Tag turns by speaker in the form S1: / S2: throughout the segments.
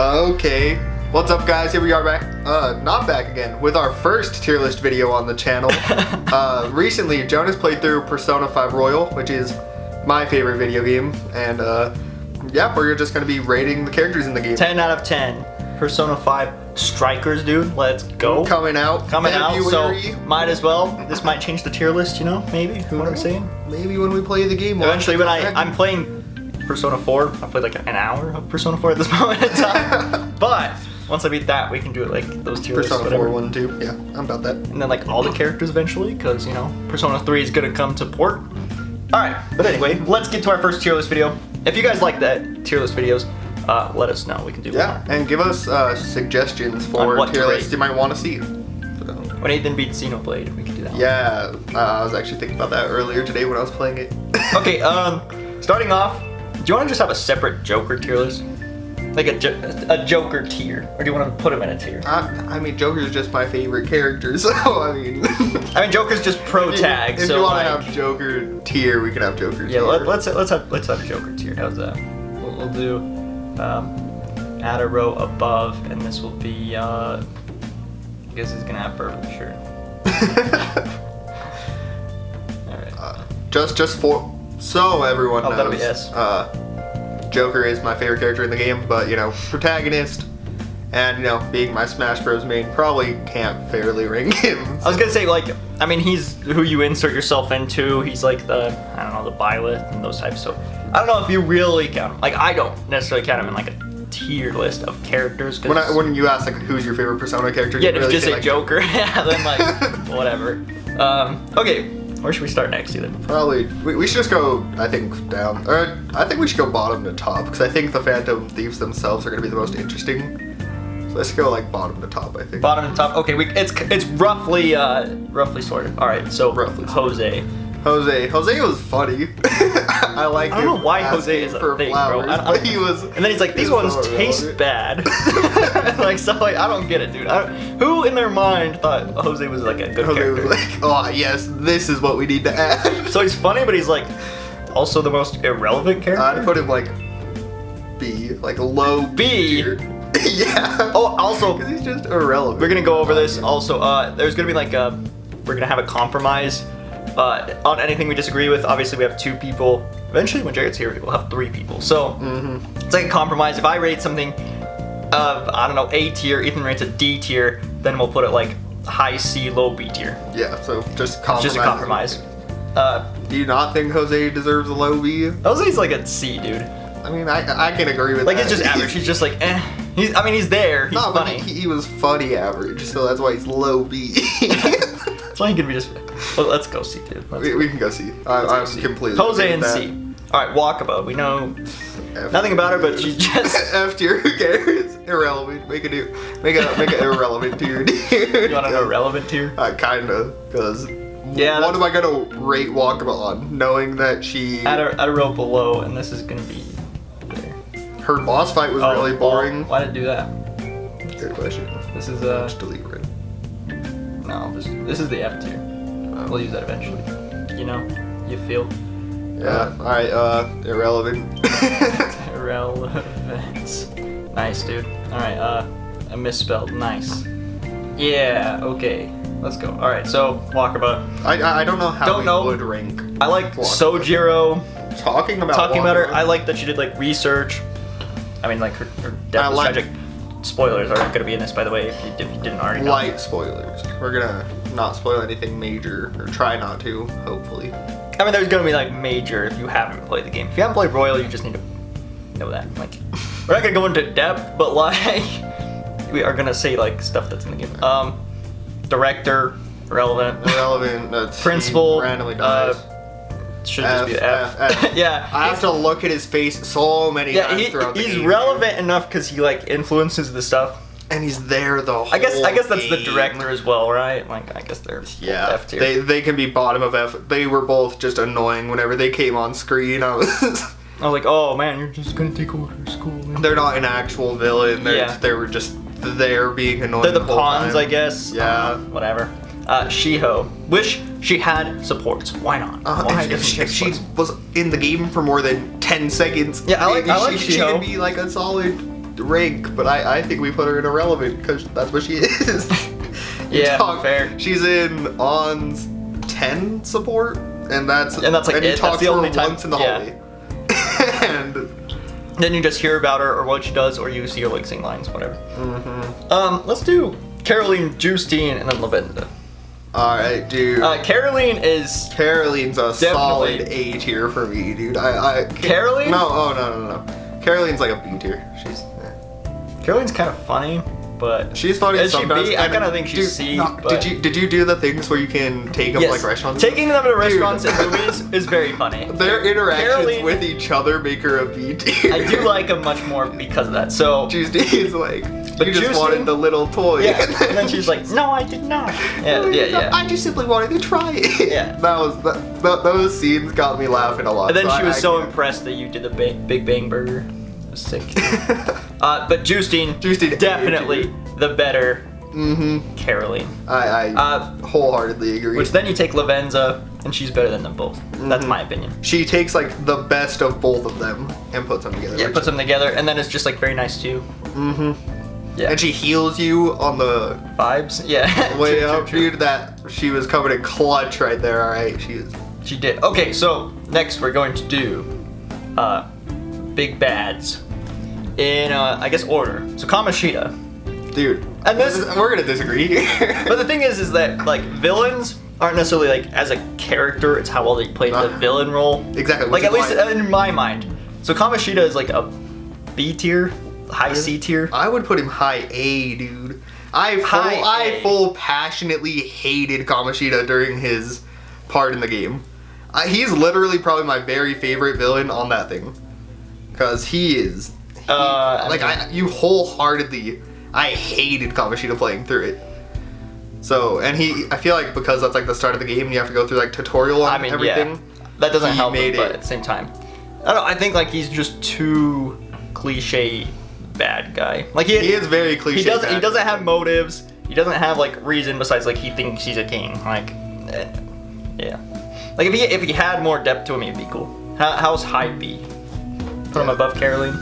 S1: Okay. What's up, guys? Here we are back. Not back again, with our first tier list video on the channel. Recently, Jonas played through Persona 5 Royal, which is my favorite video game, and yeah, we're just gonna be rating the characters in the game.
S2: 10 out of 10. Persona 5 Strikers, dude. Let's go.
S1: Coming out.
S2: So might as well. This might change the tier list, you know? Maybe. Who knows? Saying?
S1: Maybe when we play the game.
S2: Eventually, when I'm playing Persona 4, I played like an hour of Persona 4 at this moment in time. But once I beat that, we can do it like those tier lists.
S1: Persona 4, 1, 2. Yeah, I'm about that.
S2: And then like all the characters eventually, because you know Persona 3 is gonna come to port. All right. But anyway, let's get to our first tier list video. If you guys like that tier list videos, let us know. We can do more.
S1: And give us suggestions for tier lists you might want to see. So.
S2: When Ethan beats Xenoblade, we can do that.
S1: Yeah, I was actually thinking about that earlier today when I was playing it.
S2: Okay, starting off, do you want to just have a separate Joker tier list? Like a Joker tier, or do you want to put him in a tier?
S1: I mean, Joker's just my favorite character, so I mean.
S2: Joker's just pro tag.
S1: If
S2: so
S1: you want
S2: like,
S1: to have Joker tier, we can have Joker tier.
S2: Yeah, let's have Joker tier. How's that? We'll do add a row above, and this will be. I guess he's gonna have purple shirt. All right.
S1: Just for so everyone knows.
S2: That'll be S.
S1: Joker is my favorite character in the game, but you know, protagonist, and you know, being my Smash Bros. Main, probably can't fairly rank him.
S2: I was gonna say, like, I mean, he's who you insert yourself into. He's like the, I don't know, the Byleth and those types. So I don't know if you really count him. Like, I don't necessarily count him in like a tier list of characters.
S1: When you ask like who's your favorite Persona character,
S2: yeah,
S1: you really
S2: just say
S1: like,
S2: Joker. Yeah, then like whatever. Okay. Where should we start next, Ethan?
S1: Probably, we should just go, I think, down. Or, I think we should go bottom to top, because I think the Phantom Thieves themselves are going to be the most interesting. So let's go, like, bottom to top, I think.
S2: Bottom to top? Okay, it's roughly sorted. Alright, so
S1: roughly
S2: Jose.
S1: Jose was funny. I like him.
S2: I don't know why Jose is a thing, bro.
S1: But he was.
S2: And then he's like, these ones taste bad. Like, so like, I don't get it, dude. Who in their mind thought Jose was like a good character?
S1: Was like, oh yes, this is what we need to add.
S2: So he's funny, but he's like also the most irrelevant character.
S1: I'd put him like B, like low
S2: B.
S1: tier. Yeah.
S2: Oh, also,
S1: because he's just irrelevant.
S2: We're gonna go over this. Also, there's gonna be like we're gonna have a compromise. On anything we disagree with. Obviously we have 2 people. Eventually when Jared's here we'll have 3 people. So it's like a compromise. If I rate something I don't know, A tier, Ethan rates a D tier, then we'll put it like high C, low B tier.
S1: Yeah, so just compromise.
S2: Just a compromise.
S1: Do you not think Jose deserves a low B?
S2: Jose's like a C, dude.
S1: I mean, I can agree with that.
S2: Like, it's just average. He's just like, eh. He's there. He's funny.
S1: But he was funny average, so that's why he's low B.
S2: That's why he could be just. Well, let's go C, dude.
S1: We can go C. I'm completely.
S2: Jose and C. All right, Walkabout. We know nothing about her, but she's just
S1: F tier. Who cares? Irrelevant. Make it irrelevant tier. Dude.
S2: You want an irrelevant tier?
S1: Kinda, because.
S2: Yeah.
S1: What am I gonna rate Walkabout on, knowing that she
S2: at a row below, and this is gonna be there.
S1: Her boss fight was really boring.
S2: Why did it do that?
S1: Good question.
S2: This is
S1: just delete it.
S2: No, this is the F tier. We'll use that eventually. You know, you feel.
S1: Yeah. All right. Irrelevant.
S2: Irrelevant. Nice, dude. All right. I misspelled. Nice. Yeah. Okay. Let's go. All right. So Walkabout.
S1: I don't know how we would rank.
S2: I like Sojiro.
S1: Talking about
S2: her. I like that she did like research. I mean, like her death was tragic. Spoilers are going to be in this, by the way, if you didn't already know.
S1: Light spoilers. We're going to not spoil anything major, or try not to, hopefully.
S2: I mean, there's going to be, like, major if you haven't played the game. If you haven't played Royal, you just need to know that. Like, we're not going to go into depth, but, like, we are going to say, like, stuff that's in the game. Director, irrelevant.
S1: That's
S2: Principal,
S1: randomly dies.
S2: Should just be F. Yeah.
S1: I have to look at his face so many times throughout the game.
S2: He's relevant enough because he like influences the stuff.
S1: And he's there the whole
S2: I guess that's the
S1: game.
S2: director as well, right? Like, I guess they're F tier.
S1: They can be bottom of F. They were both just annoying whenever they came on screen. I was
S2: like, oh man, you're just gonna take over school.
S1: They're not an actual villain. They were just there being annoying.
S2: They're the pawns, I guess.
S1: Yeah.
S2: Whatever. Shiho. Wish she had supports. Why not? Why
S1: if she was in the game for more than 10 seconds,
S2: yeah, I like
S1: she
S2: Shiho.
S1: could be like a solid rank, but I think we put her in irrelevant because that's what she is.
S2: Yeah, fair.
S1: She's in On's 10 support, and that's
S2: like
S1: you
S2: it.
S1: talk
S2: That's the
S1: to her
S2: only time.
S1: once in the hallway. And
S2: then you just hear about her or what she does, or you see her like sing lines, whatever. Let's do Caroline, Justine, and then Lavenda.
S1: All right, dude.
S2: Caroline's
S1: a solid A tier for me, dude.
S2: Caroline?
S1: No. Caroline's like a B tier.
S2: Caroline's kind of funny, but
S1: she's funny.
S2: Is she
S1: sometimes.
S2: B? I kind of think she's C. But
S1: Did you do the things where you can take them
S2: yes.
S1: like restaurants?
S2: Taking them to restaurants and movies is very funny.
S1: Their interactions
S2: Caroline,
S1: with each other make her a B tier.
S2: I do like them much more because of that. So
S1: Justine's like,
S2: but
S1: you just
S2: Justine,
S1: wanted the little toy.
S2: Yeah, and then she's like, no, I did not. Yeah.
S1: I just simply wanted to try it.
S2: Yeah.
S1: Those scenes got me laughing a lot.
S2: And then she was so impressed that you did the Big Bang Burger. It was sick. But Justine definitely the better Caroline.
S1: I wholeheartedly agree.
S2: Which then you take Lavenza, and she's better than them both. That's my opinion.
S1: She takes like the best of both of them and puts them together.
S2: Yeah, puts them together, and then it's just like very nice too. Yeah.
S1: And she heals you on the
S2: vibes. Yeah.
S1: Way up, dude. That she was coming in clutch right there. All right,
S2: She did. Okay, so next we're going to do big bads in I guess order. So Kamoshida.
S1: Dude.
S2: And
S1: we're gonna disagree here.
S2: But the thing is that like villains aren't necessarily like as a character. It's how well they played the villain role.
S1: Exactly.
S2: Like at least in my mind. So Kamoshida is like a B tier, high C tier.
S1: I would put him high A, dude. I full passionately hated Kamoshida during his part in the game. He's literally probably my very favorite villain on that thing, cause he is. You wholeheartedly. I hated Kamoshida playing through it. So, and I feel like because that's like the start of the game and you have to go through like tutorial on everything.
S2: Yeah. That doesn't help him, but at the same time. I don't know, I think like he's just too cliche bad guy. Like he
S1: is very cliche.
S2: He doesn't have motives. He doesn't have like reason besides like he thinks he's a king. Like yeah. Like if he had more depth to him, he'd be cool. How's high B? Put him above Caroline?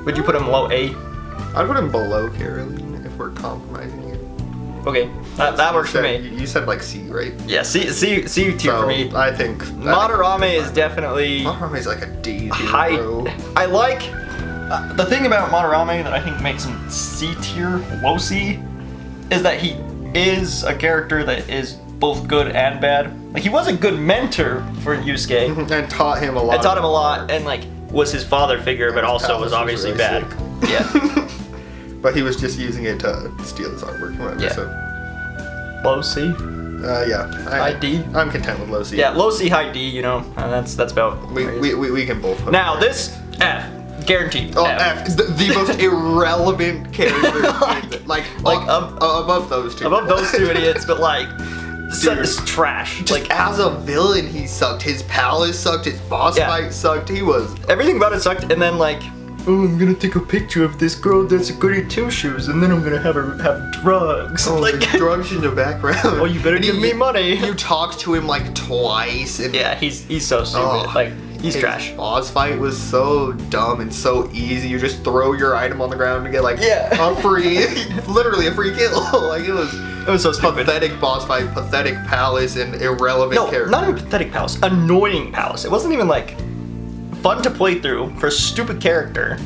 S2: Would you put him low A?
S1: I'd put him below Caroline if we're compromising here.
S2: Okay, that works for me.
S1: You said like C, right?
S2: Yeah, C tier for me.
S1: I think
S2: Madarame is definitely
S1: Madarame's like a D tier,
S2: high.
S1: bro.
S2: I like the thing about Madarame that I think makes him C tier, low C, is that he is a character that is both good and bad. Like he was a good mentor for Yusuke
S1: and taught him a lot.
S2: And like was his father figure, but also was obviously
S1: really
S2: bad.
S1: Sick.
S2: Yeah.
S1: But he was just using it to steal his artwork and whatever.
S2: Yeah.
S1: So
S2: low C.
S1: Yeah.
S2: High D.
S1: I'm content with low C.
S2: Yeah, low C, high D. You know, that's about.
S1: We can both. Put
S2: now this F. Guaranteed.
S1: Oh, F. The most irrelevant character. Above those two.
S2: Above those two idiots, but like. It's trash.
S1: Just like as a villain, he sucked. His palace sucked. His boss fight sucked.
S2: Everything about it sucked. And then like, oh, I'm gonna take a picture of this girl that's a goody two shoes, and then I'm gonna have her have drugs.
S1: Oh, like drugs in the background.
S2: Oh, you better give me money.
S1: You talked to him like twice. And
S2: yeah, he's so stupid. Like he's trash.
S1: Boss fight was so dumb and so easy. You just throw your item on the ground to get like a free, literally a free kill. Like it was
S2: so stupid.
S1: Pathetic boss fight, pathetic palace, and irrelevant character.
S2: Not even pathetic palace. Annoying palace. It wasn't even like fun to play through for a stupid character.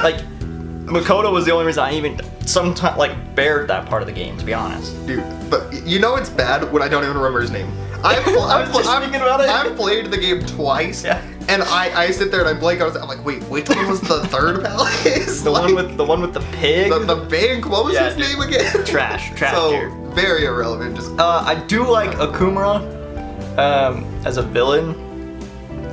S2: Like Makoto was the only reason I even sometimes like bared that part of the game, to be honest.
S1: Dude, but you know it's bad when I don't even remember his name. I've played the game twice, and I sit there and I blank. I'm like, wait, which one was the third palace?
S2: The one with the pig.
S1: The bank. What was his name again?
S2: Trash.
S1: So
S2: tier.
S1: Very irrelevant. Just
S2: I do like Okumura as a villain,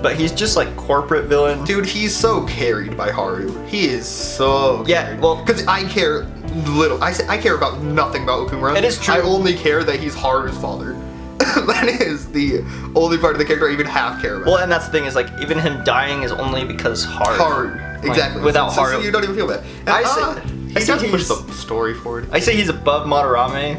S2: but he's just like corporate villain.
S1: Dude, he's so carried by Haru. He is so carried.
S2: Well,
S1: because I care little. I care about nothing about Okumura.
S2: It is true.
S1: I only care that he's Haru's father. That is the only part of the character I even half care about.
S2: Well, and that's the thing is like even him dying is only because Haru.
S1: Exactly.
S2: Like, without Haru,
S1: so you don't even feel bad. And
S2: I say
S1: he push the story forward.
S2: I say he's above Madarame.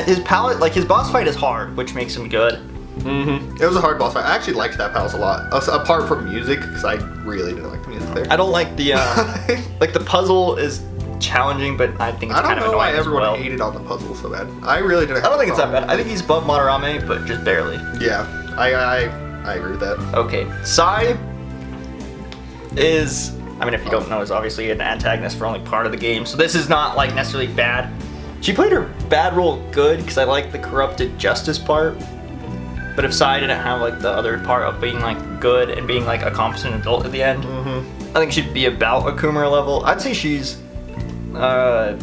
S2: His palette, like his boss fight is hard, which makes him good.
S1: It was a hard boss fight. I actually liked that palace a lot, apart from music, because I really didn't like the music there.
S2: I don't like the like the puzzle is challenging, but I think it's kind of annoying as well.
S1: I don't know why everyone hated on the puzzle so bad. I really didn't.
S2: I don't think it's that bad. I think he's above Madarame, but just barely.
S1: Yeah, I agree with that.
S2: Okay, Sai is, I mean, if you don't know, is obviously an antagonist for only part of the game, so this is not like necessarily bad. She played her bad role good because I like the corrupted justice part. But if Sai didn't have like the other part of being like good and being like a competent adult at the end, I think she'd be about a Kumara level. I'd say she's, I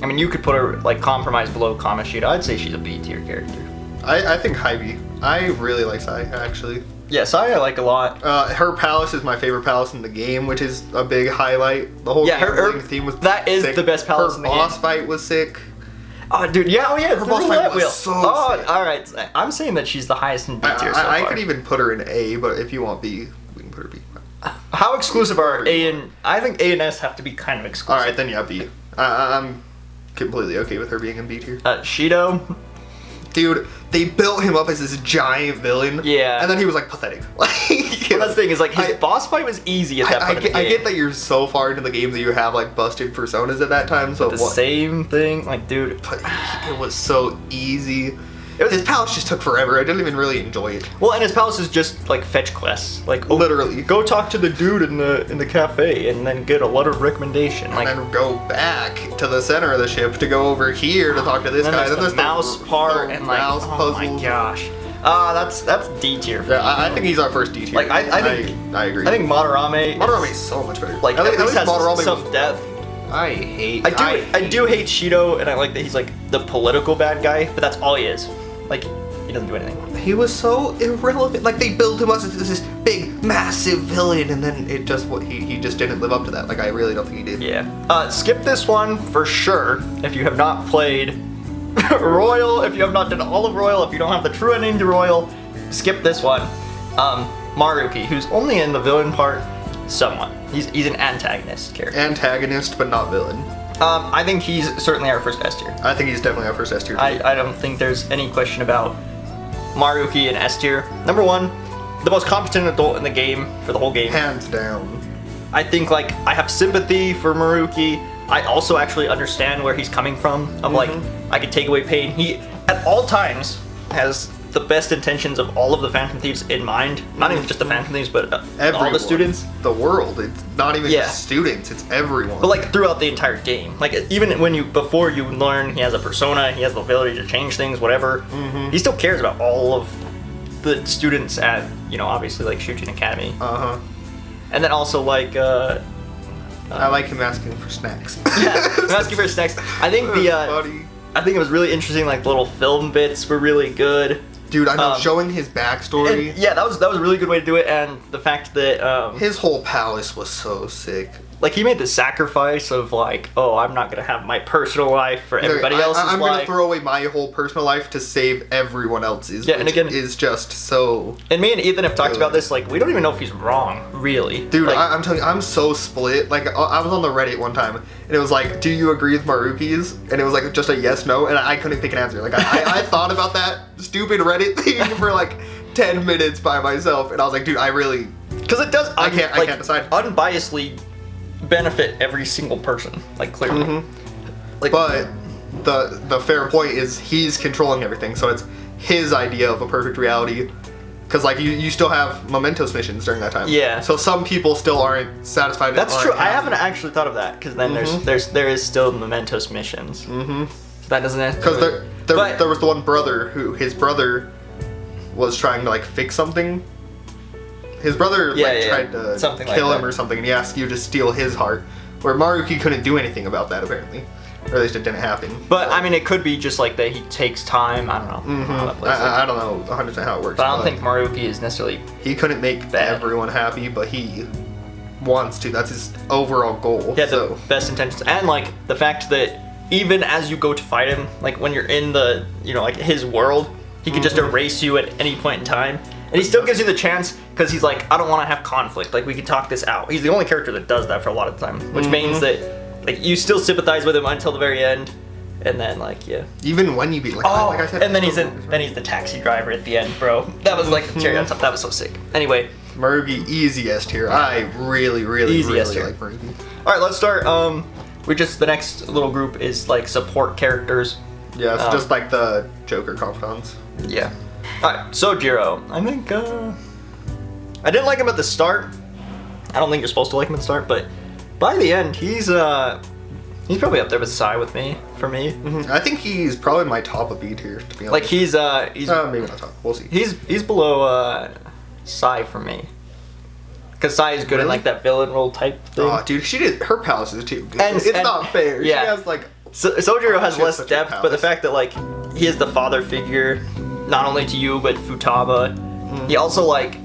S2: mean, you could put her like compromise below Kamoshida. I'd say she's a B tier character.
S1: I think high B. I really like Sai actually.
S2: Yeah, Sai I like a lot.
S1: Her palace is my favorite palace in the game, which is a big highlight. The whole
S2: her
S1: theme was
S2: that is
S1: sick.
S2: The best palace
S1: her
S2: in the game.
S1: Her boss fight was sick.
S2: Oh, dude, yeah,
S1: Her boss fight was so sick.
S2: All right. I'm saying that she's the highest in B tier so far.
S1: I could even put her in A, but if you want B, we can put her B.
S2: How exclusive are A and... I think A and S have to be kind of exclusive.
S1: Alright, then yeah, B. I'm completely okay with her being in B tier.
S2: Shido.
S1: Dude, they built him up as this giant villain.
S2: Yeah.
S1: And then he was like pathetic.
S2: Well, that's the thing, is like his boss fight was easy at that point in the game.
S1: I get that you're so far into the game that you have like busted personas at that time, so
S2: but the same thing, like dude.
S1: But it was so easy. His palace just took forever. I didn't even really enjoy it.
S2: Well, and his palace is just like fetch quests. Like
S1: literally.
S2: Go talk to the dude in the cafe and then get a letter of recommendation.
S1: And then go back to the center of the ship to go over here to talk to this guy.
S2: Then there's the mouse part and like
S1: mouse
S2: oh my gosh. That's D tier.
S1: Yeah, I think he's our first D tier.
S2: Like I think
S1: I agree.
S2: I think Madarame
S1: is so much better.
S2: Like at least has
S1: Madarame
S2: some depth.
S1: I
S2: do hate Shido, and I like that he's like the political bad guy, but that's all he is. Like he doesn't do anything.
S1: He was so irrelevant. Like they built him up as this big, massive villain, and then it just he just didn't live up to that. Like I really don't think he did.
S2: Yeah. Skip this one for sure if you have not played Royal. If you have not done all of Royal, if you don't have the true ending to Royal, skip this one. Maruki, who's only in the villain part, somewhat. He's an antagonist character.
S1: Antagonist, but not villain.
S2: I think he's certainly our first S tier.
S1: I think he's definitely our first S tier.
S2: I don't think there's any question about Maruki in S tier. Number one, the most competent adult in the game for the whole game.
S1: Hands down.
S2: I think like I have sympathy for Maruki. I also actually understand where he's coming from. Of like I could take away pain. He at all times has the best intentions of all of the Phantom Thieves in mind. Not even just the Phantom Thieves, but all the students.
S1: The world. It's not even just students. It's everyone.
S2: But like throughout the entire game, like even when before you learn he has a persona, he has the ability to change things, whatever. He still cares about all of the students at obviously like Shujin Academy. And then also like.
S1: I like him asking for snacks.
S2: Yeah, asking for snacks. I think I think it was really interesting. Like the little film bits were really good.
S1: Dude, I know, showing his backstory.
S2: And, yeah, that was a really good way to do it, and the fact that
S1: his whole palace was so sick.
S2: Like he made the sacrifice of like, oh, I'm not gonna have my personal life for everybody else's life.
S1: I'm gonna throw away my whole personal life to save everyone else's.
S2: Yeah, and again,
S1: is just so.
S2: And me and Ethan have talked about this. Like, we don't even know if he's wrong, really.
S1: Dude,
S2: like,
S1: I'm telling you, I'm so split. Like, I was on the Reddit one time, and it was like, "Do you agree with Maruki's?" And it was like just a yes, no, and I couldn't pick an answer. Like, I thought about that stupid Reddit thing for like 10 minutes by myself, and I was like, dude, I really.
S2: Because it does.
S1: I can't decide.
S2: Unbiasedly benefit every single person, like clearly. Like,
S1: but the fair point is he's controlling everything, so it's his idea of a perfect reality. Because like you still have mementos missions during that time.
S2: Yeah.
S1: So some people still aren't satisfied.
S2: That's true. I haven't actually thought of that because then there is still mementos missions. So that doesn't.
S1: Because there was the one brother who his brother was trying to like fix something. His brother tried to kill him or something, and he asked you to steal his heart. Where Maruki couldn't do anything about that apparently, or at least it didn't happen.
S2: But I mean, it could be just like that he takes time. I don't know.
S1: I don't know 100% how it works.
S2: But I don't think Maruki is necessarily.
S1: He couldn't make everyone happy, but he wants to. That's his overall goal.
S2: Yeah, the best intentions, and like the fact that even as you go to fight him, like when you're in the like his world, he can just erase you at any point in time. And he still gives you the chance because he's like, I don't want to have conflict. Like, we can talk this out. He's the only character that does that for a lot of the time, which means that like you still sympathize with him until the very end, And then like
S1: Even when you beat like I said.
S2: And then he's the taxi driver at the end, bro. That was like the cherry on top. That was so sick. Anyway,
S1: Maruki, easy S tier. I really like Maruki.
S2: All right, let's start. The next little group is like support characters.
S1: Yeah, it's just like the Joker confidants.
S2: Yeah. All right, Sojiro. I think I didn't like him at the start. I don't think you're supposed to like him at the start, but by the end, he's probably up there with Sai for me.
S1: Mm-hmm. I think he's probably my top of B tier, to be honest.
S2: Like he's
S1: maybe not top. We'll see.
S2: He's below Sai for me. Because Sai is good in like that villain role type thing.
S1: Oh, dude, her palace is too good.
S2: And
S1: it's not fair.
S2: Yeah.
S1: She has like.
S2: Sojiro has less depth, but the fact that like he is the father figure, not only to you but Futaba. He also like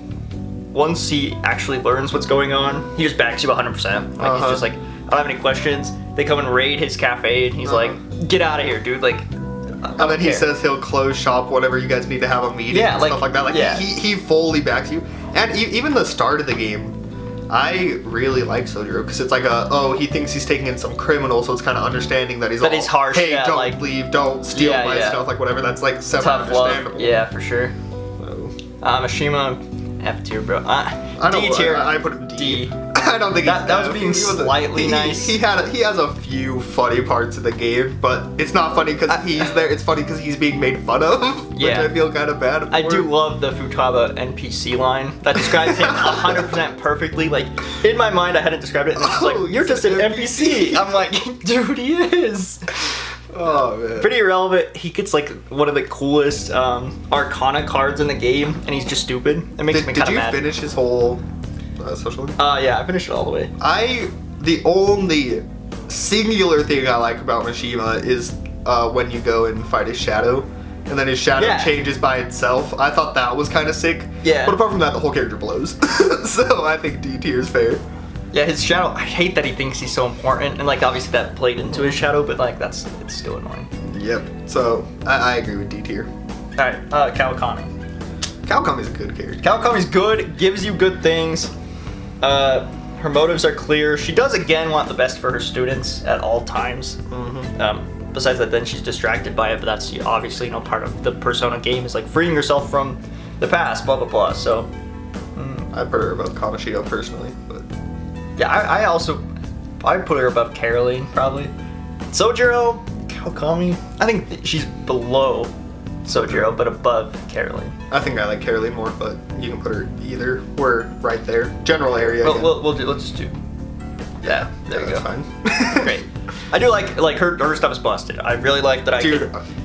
S2: once he actually learns what's going on, he just backs you 100%. Like he's just like, I don't have any questions. They come and raid his cafe, and he's like, get out of here, dude. Like.
S1: And then he says he'll close shop whenever you guys need to have a meeting and stuff like that. Like he fully backs you. And even the start of the game, I really like Sojiro because it's like he thinks he's taking in some criminal, so it's kind of understanding that he's
S2: harsh.
S1: Hey, don't leave, don't steal my stuff, like whatever. That's like semi-understandable.
S2: Yeah, for sure. So. Mishima, F tier, bro. D tier.
S1: I put him D. I don't think
S2: that was being slightly nice.
S1: He has a few funny parts of the game, but it's not funny because he's there. It's funny because he's being made fun of, which I feel kind of bad for.
S2: I do love the Futaba NPC line that describes him 100% perfectly. Like in my mind, I hadn't described it, and it's like you're just an NPC. I'm like, dude, he is.
S1: Oh man.
S2: Pretty irrelevant. He gets like one of the coolest Arcana cards in the game, and he's just stupid. It makes me kind of mad.
S1: Did you finish his whole social?
S2: Yeah, I finished it all the way.
S1: The only singular thing I like about Mishima is when you go and fight his shadow, and then his shadow changes by itself. I thought that was kind of sick.
S2: Yeah.
S1: But apart from that, the whole character blows. So I think D tier is fair.
S2: Yeah, his shadow, I hate that he thinks he's so important, and like obviously that played into his shadow, but like it's still annoying.
S1: Yep, so I agree with D tier.
S2: Alright, Kawakami.
S1: Kawakami's a good character.
S2: Kawakami's good, gives you good things. Her motives are clear. She does again want the best for her students at all times. Besides that, then she's distracted by it, but that's obviously part of the Persona game is like freeing yourself from the past, blah blah blah. So
S1: I put her above Kamoshida personally, but
S2: yeah, I'd put her above Caroline probably. Sojiro, Kawakami, I think she's below Sojiro, but above Caroline.
S1: I think I like Caroline more, but you can put her either. We're right there. General area.
S2: Let's just do. Yeah, there we go.
S1: That's fine.
S2: Great. I do like her stuff is busted. I really like that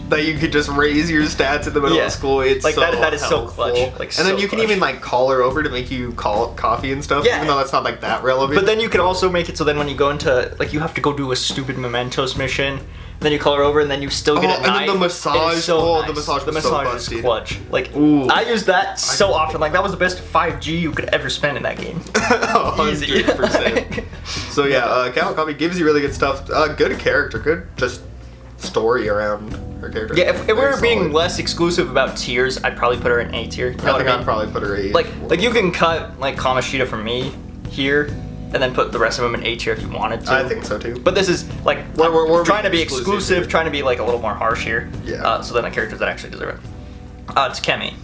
S1: that you could just raise your stats in the middle of school. It's
S2: like
S1: so
S2: that is
S1: helpful.
S2: so clutch. Like,
S1: and then you can even like call her over to make you call coffee and stuff.
S2: Yeah.
S1: Even though that's not like that relevant.
S2: But then you can also make it so then when you go into like you have to go do a stupid mementos mission. Then you call her over, and then you still get a knife.
S1: And then the massage.
S2: So
S1: nice.
S2: The massage is clutch. Like,
S1: I
S2: use that so often. Like, that was the best 5G you could ever spend in that game.
S1: 100%. So yeah, Kawakami gives you really good stuff. Good character, good just story around her character.
S2: Yeah, if we were being less exclusive about tiers, I'd probably put her in A tier. You know
S1: I think I'd probably put her A.
S2: Like you can cut like Kamoshida from me here. And then put the rest of them in A tier if you wanted to.
S1: I think so too.
S2: But this is like
S1: we're
S2: trying to be exclusive, trying to be like a little more harsh here.
S1: Yeah.
S2: So then the characters that actually deserve it. Takemi.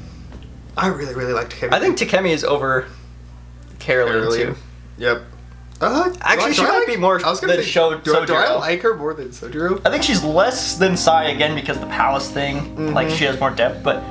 S1: I really like Takemi.
S2: I think Takemi is over Caroline too.
S1: Yep.
S2: Actually, she might be more than Sojiro.
S1: Do I like her more than Sojiro?
S2: I think she's less than Sai again because the palace thing. Like she has more depth, but.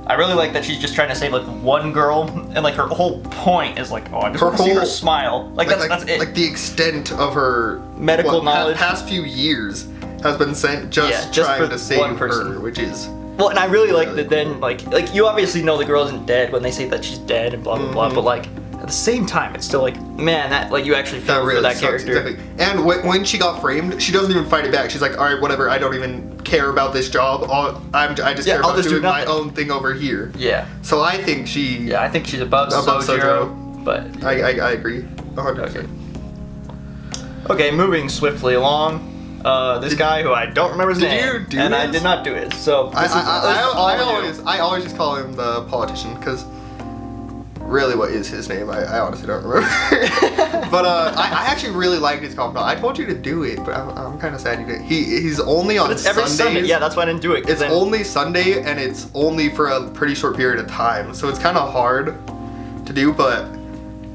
S2: I really like that she's just trying to save like one girl, and like her whole point is like, I just want to see her smile. Like that's it.
S1: Like the extent of her
S2: medical knowledge,
S1: past few years has been sent just trying to save
S2: one person.
S1: her, which is.
S2: Well, and I really like that. Then like you obviously know the girl isn't dead when they say that she's dead and blah blah blah. But like at the same time, it's still like, man, that like you actually feel for that character.
S1: Exactly. And when she got framed, she doesn't even fight it back. She's like, all right, whatever. I don't even care about this job. I just care about doing my own thing over here.
S2: Yeah.
S1: So I think she.
S2: Yeah, I think she's above Sojiro. But
S1: I agree. 100%.
S2: Okay, moving swiftly along. This guy who I don't remember his name, I did not do it. So
S1: I always just call him the politician because really, what is his name? I honestly don't remember. But I actually really liked his confidant. I told you to do it, but I'm kind of sad you didn't. He's only on
S2: It's every
S1: Sundays.
S2: Sunday. Yeah, that's why I didn't do it.
S1: It's only Sunday, and it's only for a pretty short period of time, so it's kind of hard to do. But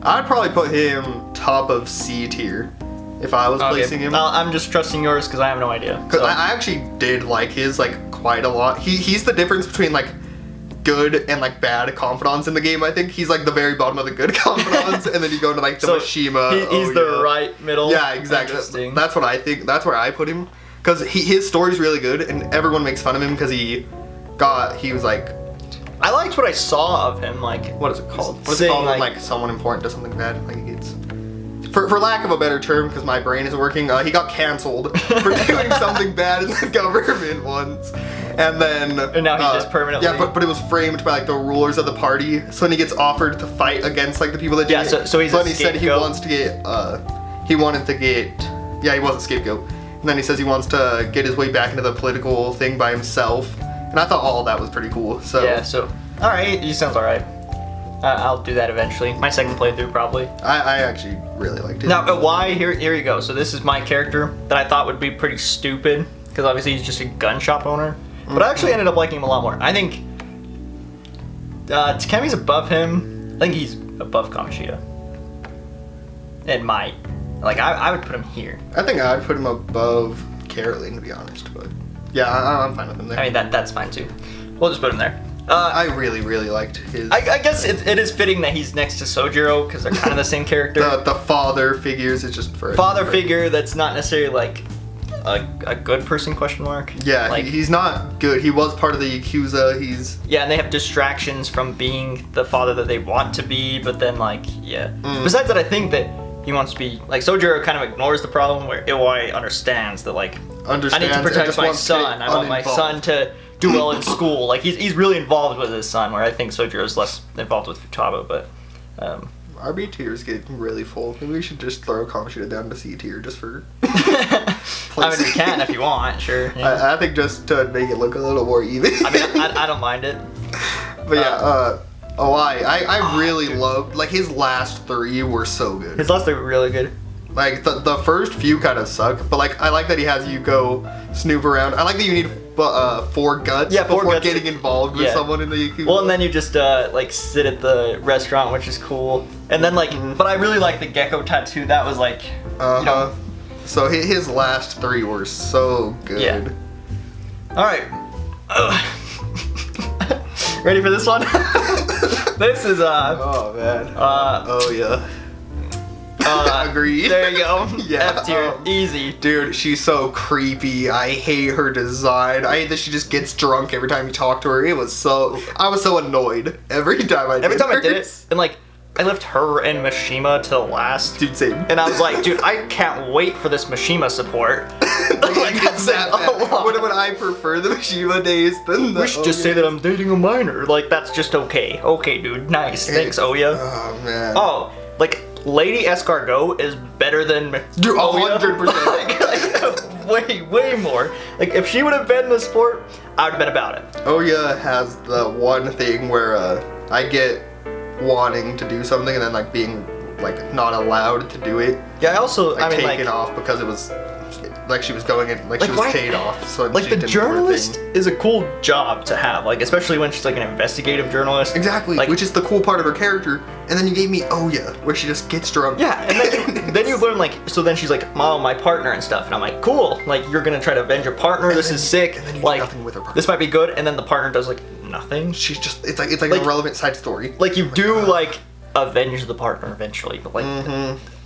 S1: I'd probably put him top of C tier if I was placing him.
S2: I'm just trusting yours because I have no idea.
S1: Because I actually did like his like quite a lot. He's the difference between like good and like bad confidants in the game. I think he's like the very bottom of the good confidants, and then you go to like the Mishima.
S2: He's the right middle.
S1: Yeah, exactly. That's what I think. That's where I put him, because his story's really good, and everyone makes fun of him because he was like.
S2: I liked what I saw of him. Like,
S1: what is it called? What's it called? Like someone important does something bad. Like he gets. For lack of a better term, because my brain isn't working, he got canceled for doing something bad in the government once, and then
S2: now he's just permanently.
S1: Yeah, but it was framed by like the rulers of the party. So when he gets offered to fight against like the people that did it,
S2: so he's.
S1: So then he said he wants to get he was a scapegoat, and then he says he wants to get his way back into the political thing by himself, and I thought all of that was pretty cool. So
S2: yeah, so all right, he sounds all right. I'll do that eventually. My second playthrough, probably.
S1: I actually really liked it.
S2: Now, why? Here you go. So this is my character that I thought would be pretty stupid, because obviously he's just a gun shop owner. But I actually ended up liking him a lot more. I think Takemi's above him. I think he's above Kamoshida. I would put him here.
S1: I think I'd put him above Caroline, to be honest. But yeah, I'm fine with him there.
S2: I mean, that's fine too. We'll just put him there.
S1: I really, really liked his.
S2: I guess it is fitting that he's next to Sojiro, because they're kind of the same character.
S1: The father figures, it's just for
S2: father figure that's not necessarily like a good person ?
S1: Yeah,
S2: like,
S1: he's not good. He was part of the Yakuza.
S2: Yeah, and they have distractions from being the father that they want to be, but then Besides that, I think that he wants to be like Sojiro kind of ignores the problem, where Iwai understands that I need to protect my son. I want my son to do well in school. Like he's really involved with his son, where I think Sojiro's less involved with Futaba. But
S1: our B tier is getting really full. Maybe we should just throw Kamoshida down to C tier just for.
S2: I mean, we can if you want, sure. Yeah.
S1: I think just to make it look a little more even.
S2: I mean, I don't mind it.
S1: But yeah, I really loved, like, his last 3 were so good.
S2: His last 3 were really good.
S1: Like, the first few kind of suck, but like, I like that he has you go snoop around. I like that you need 4 guts before getting involved with someone in the Yakuza.
S2: Well, and then you just like sit at the restaurant, which is cool. And then but I really like the gecko tattoo. That was like, you know.
S1: So his last 3 were so good.
S2: Yeah. All right. Ready for this one? This is
S1: oh man. Oh yeah. Agreed.
S2: There you go.
S1: Yeah.
S2: F tier. Easy.
S1: Dude, she's so creepy. I hate her design. I hate that she just gets drunk every time you talk to her. I was so annoyed every time I did it.
S2: And like, I left her and Mishima to last.
S1: Dude, same.
S2: And I was like, dude, I can't wait for this Mishima support.
S1: like that's that bad. Would I prefer the Mishima days than the...
S2: We should just say that I'm dating a minor. Like, that's just okay. Okay, dude. Nice. Thanks, Oya.
S1: Oh, man.
S2: Oh, like, Lady Escargot is better than
S1: Dude,
S2: 100%. way more. Like, if she would have been the sport, I would have been about it.
S1: Oya has the one thing where I get wanting to do something and then like being like not allowed to do it.
S2: Yeah, I also
S1: taken off because it was like she was going in like she was paid off. So
S2: like the journalist is a cool job to have, like especially when she's like an investigative journalist.
S1: Exactly, like, which is the cool part of her character. And then you gave me Oya, where she just gets drunk.
S2: Yeah, and then you learn like, so then she's like, "Mom, my partner and stuff," and I'm like, "Cool, like you're gonna try to avenge your partner. This is sick.
S1: And then you
S2: like
S1: do nothing with her partner.
S2: This might be good." And then the partner does like nothing.
S1: She's just it's like an irrelevant side story.
S2: Like you do like avenge the partner eventually, but like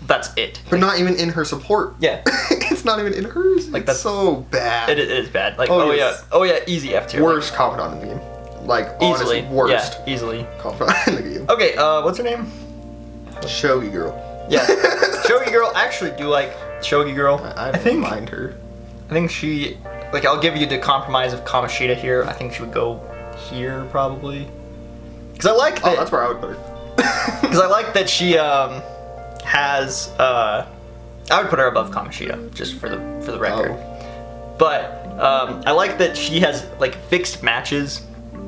S2: that's it.
S1: But not even in her support.
S2: Yeah.
S1: It's not even in hers. Like that's so bad.
S2: It is bad. Like oh yeah, easy F tier.
S1: Worst confidant in the game. Like
S2: easily
S1: honestly, worst.
S2: Yeah, easily.
S1: Confidant in the game.
S2: Okay, what's her name?
S1: Shogi girl.
S2: Yeah. Shogi girl. I actually do like Shogi girl.
S1: I don't mind her.
S2: I think she like I'll give you the compromise of Kamoshida here. I think she would go here probably. Cause I like that.
S1: Oh, that's where I would put her.
S2: Because I like that she has I would put her above Kamoshida just for the record.
S1: Oh.
S2: But I like that she has like fixed matches,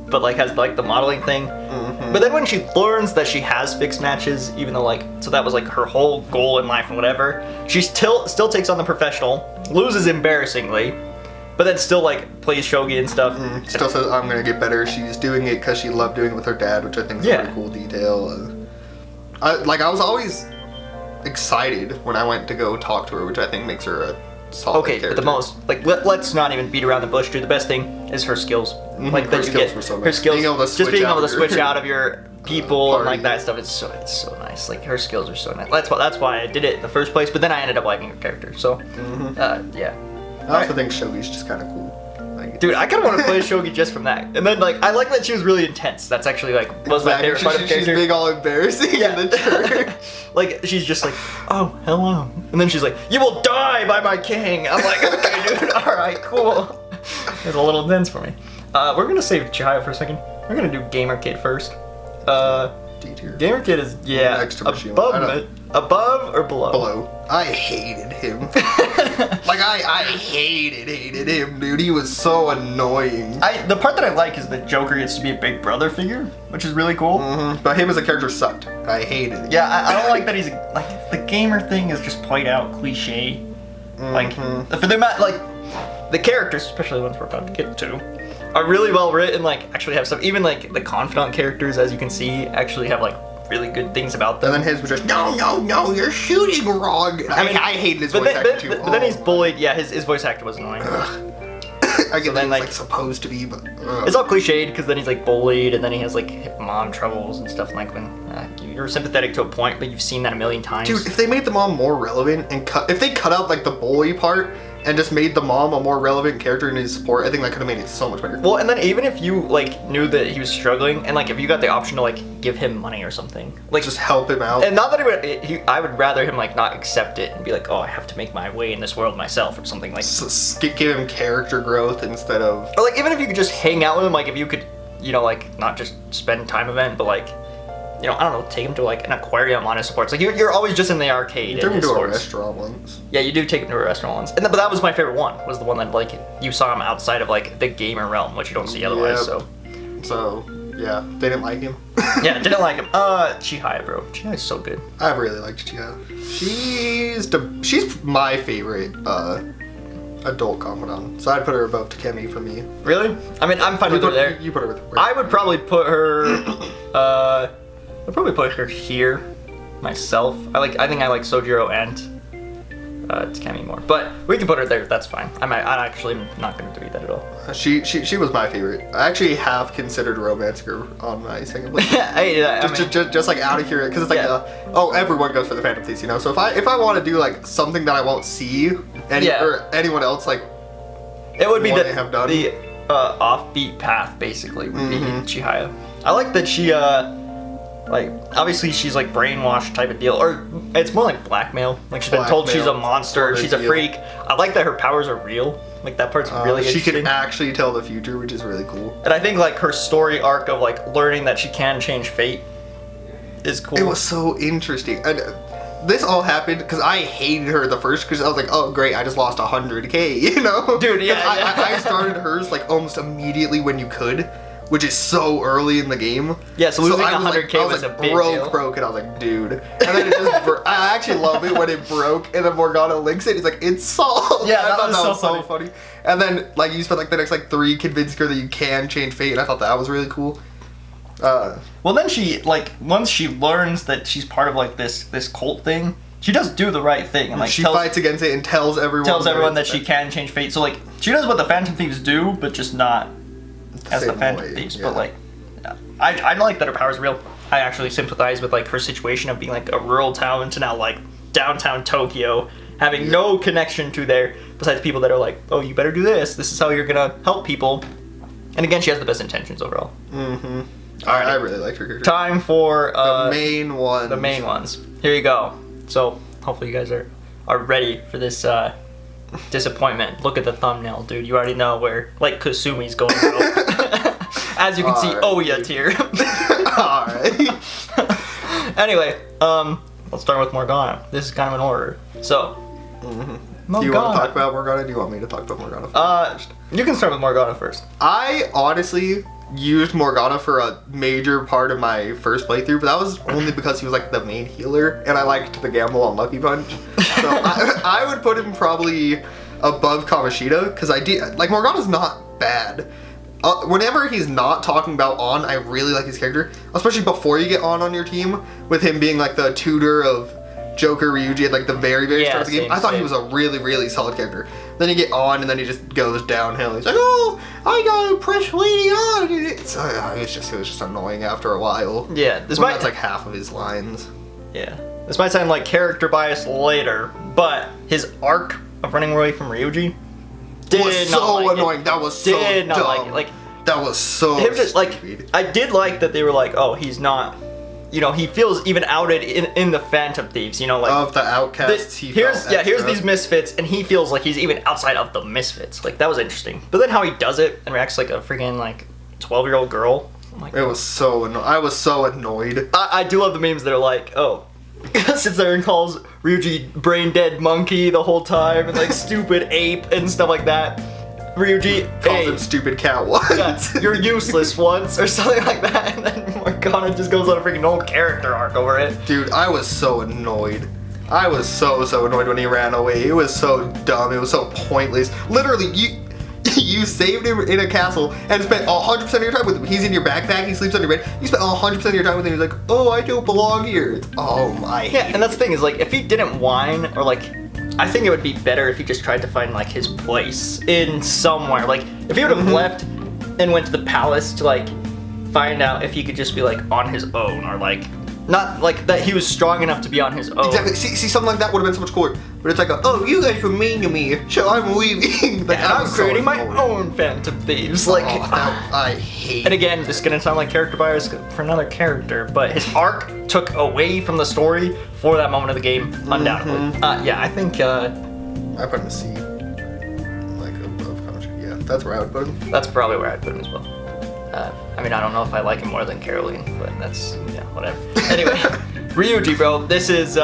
S2: but like has like the modeling thing. But then when she learns that she has fixed matches, even though like, so that was like her whole goal in life and whatever, she still takes on the professional, loses embarrassingly, but then still like plays shogi and stuff.
S1: Still says, I'm gonna get better. She's doing it because she loved doing it with her dad, which I think is a pretty cool detail. I was always excited when I went to go talk to her, which I think makes her a solid character.
S2: But the most, like, let's not even beat around the bush, dude. The best thing is her skills. Like, that you get her skills. Being able to just being able to switch out of your people and like that stuff. It's so nice. Like, her skills are so nice. That's why I did it in the first place. But then I ended up liking her character. So, yeah.
S1: I also think shogi's just kind of cool.
S2: Dude, I kind of want to play shogi just from that. And then, like, I like that she was really intense. That's actually, like, was my favorite part of the character.
S1: She's big, all embarrassing in the church.
S2: Like, she's just like, oh, hello. And then she's like, you will die by my king. I'm like, okay, dude, all right, cool. It's a little intense for me. We're going to save Chihaya for a second. We're going to do Gamer Kid first.
S1: D-tier.
S2: Gamer Kid is, next to above or below?
S1: Below. I hated him. Like, I hated him, dude. He was so annoying.
S2: The part that I like is that Joker gets to be a big brother figure, which is really cool.
S1: But him as a character sucked. I hated it.
S2: Yeah, I don't like that he's, like, the gamer thing is just played out cliche. Like, for the amount, like, the characters, especially the ones we're about to get to, are really well written, like, actually have stuff. Even, like, the confidant characters, as you can see, actually have, like, really good things about them.
S1: And then his was just, no, you're shooting wrong. I hated his voice actor too.
S2: But then he's bullied. Yeah, his voice actor was annoying.
S1: I get that he's like supposed to be, but
S2: it's all cliched because then he's like bullied, and then he has like mom troubles and stuff. Like when you're sympathetic to a point, but you've seen that a million times.
S1: Dude, if they made the mom more relevant and if they cut out like the bully part and just made the mom a more relevant character in his support, I think that could have made it so much better.
S2: Well, and then even if you like knew that he was struggling, and like if you got the option to like give him money or something, like
S1: just help him out.
S2: And not that I would rather him like not accept it and be like, oh, I have to make my way in this world myself or something like.
S1: Give him character growth instead of.
S2: Or like even if you could just hang out with him, like if you could, you know, like not just spend time event, but like. You know, I don't know, take him to like an aquarium on his sports. Like you're always just in the arcade.
S1: You took him to a restaurant once.
S2: Yeah, you do take him to a restaurant once. But that was my favorite one. Was the one that like you saw him outside of like the gamer realm, which you don't see otherwise.
S1: So yeah, they didn't like him.
S2: Yeah, didn't like him. Chihaya, bro. Chihaya's so good.
S1: I really liked Chihaya. She's my favorite adult confidant. So I'd put her above Takemi for me.
S2: Really? I mean, I'm fine with her there.
S1: You put her with.
S2: I would probably put her. I'd probably put her here, myself. I think I like Sojiro and Takemi more, but we can put her there. That's fine. I'm actually not going to debate that at all.
S1: She was my favorite. I actually have considered romancing her on my second place. Just like out of here, because it's like everyone goes for the Phantom Thieves, you know. So if I want to do like something that I won't see or anyone else like,
S2: it would be
S1: they have done.
S2: The offbeat path basically would be Chihaya. I like that she like obviously she's like brainwashed type of deal, or it's more like blackmail. Like she's been told she's a monster, she's a freak. I like that her powers are real. Like that part's really interesting.
S1: She can actually tell the future, which is really cool.
S2: And I think like her story arc of like learning that she can change fate is cool.
S1: It was so interesting. And this all happened because I hated her the first, because I was like, oh great, I just lost 100K, you know?
S2: Dude, yeah.
S1: I started hers like almost immediately when you could. Which is so early in the game.
S2: Yeah, so losing 100K was a big deal.
S1: broke, and I was like, dude. And then it just I actually love it when it broke, and then Morgana links it. He's like, it's solved.
S2: Yeah,
S1: I thought that was so funny. And then like you spent like the next like 3 convincing her that you can change fate, and I thought that was really cool.
S2: Well, then she like once she learns that she's part of like this cult thing, she does do the right thing and like
S1: she fights against it and tells everyone
S2: that she can change fate. So like she does what the Phantom Thieves do, but just not as the Phantom Thieves, but like, I like that her power's real. I actually sympathize with like her situation of being like a rural town to now like downtown Tokyo, having no connection to there besides people that are like, oh, you better do this. This is how you're gonna help people. And again, she has the best intentions overall.
S1: Mm-hmm. I really liked her character.
S2: Time for
S1: the main ones.
S2: The main ones. Here you go. So hopefully you guys are ready for this. Disappointment. Look at the thumbnail, dude. You already know where like Kasumi's going to go. As you can see, Oya tier.
S1: Alright.
S2: Anyway, let's start with Morgana. This is kind of an order. So
S1: do you want to talk about Morgana? Do you want me to talk about Morgana first?
S2: You can start with Morgana first.
S1: I honestly used Morgana for a major part of my first playthrough, but that was only because he was like the main healer, and I liked the gamble on Lucky Punch. So I would put him probably above Kamoshida, because like Morgana's not bad. Whenever he's not talking about On, I really like his character, especially before you get On your team, with him being like the tutor of Joker Ryuji at like the very start of the game. I thought he was a really solid character. Then you get On, and then he just goes downhill. He's like, oh, I gotta press Lady On. It was just annoying after a while.
S2: Yeah,
S1: that's like half of his lines.
S2: Yeah, this might sound like character bias later, but his arc of running away from Ryuji
S1: was so annoying. That was so dumb. Like that was so stupid.
S2: I did like that they were like, oh, he's not. You know, he feels even outed in the Phantom Thieves, you know, like...
S1: Of the outcasts,
S2: here's these misfits, and he feels like he's even outside of the misfits. Like, that was interesting. But then how he does it and reacts like a freaking, like, 12-year-old girl. Like,
S1: it was so annoying. I was so annoyed.
S2: I do love the memes that are like, oh, sits there and calls Ryuji brain-dead monkey the whole time, and, like, stupid ape and stuff like that. Ryuji
S1: calls him stupid cat once.
S2: Yeah, you're useless once, or something like that, and then Morgana just goes on a freaking whole character arc over it.
S1: Dude, I was so annoyed. I was so annoyed when he ran away. It was so dumb. It was so pointless. Literally, you saved him in a castle and spent 100% of your time with him. He's in your backpack. He sleeps on your bed. You spent 100% of your time with him. He's like, oh, I don't belong here. Oh my.
S2: Yeah, and that's the thing is like, if he didn't whine or like. I think it would be better if he just tried to find like his place in somewhere. Like if he would have left and went to the palace to like find out if he could just be like on his own, or like not like that he was strong enough to be on his own.
S1: Exactly. See something like that would have been so much cooler. But it's like, oh, you guys were mean to me, so I'm leaving. Like,
S2: I'm creating my own Phantom Thieves. Like,
S1: I hate.
S2: And again, this is gonna sound like character bias for another character, but his arc took away from the story for that moment of the game, undoubtedly. Yeah, I think.
S1: I put him in C, like above Kamoshida. Yeah, that's where I would put him.
S2: That's probably where I'd put him as well. I mean, I don't know if I like him more than Caroline, but that's whatever. Anyway, Ryuji, bro, this is.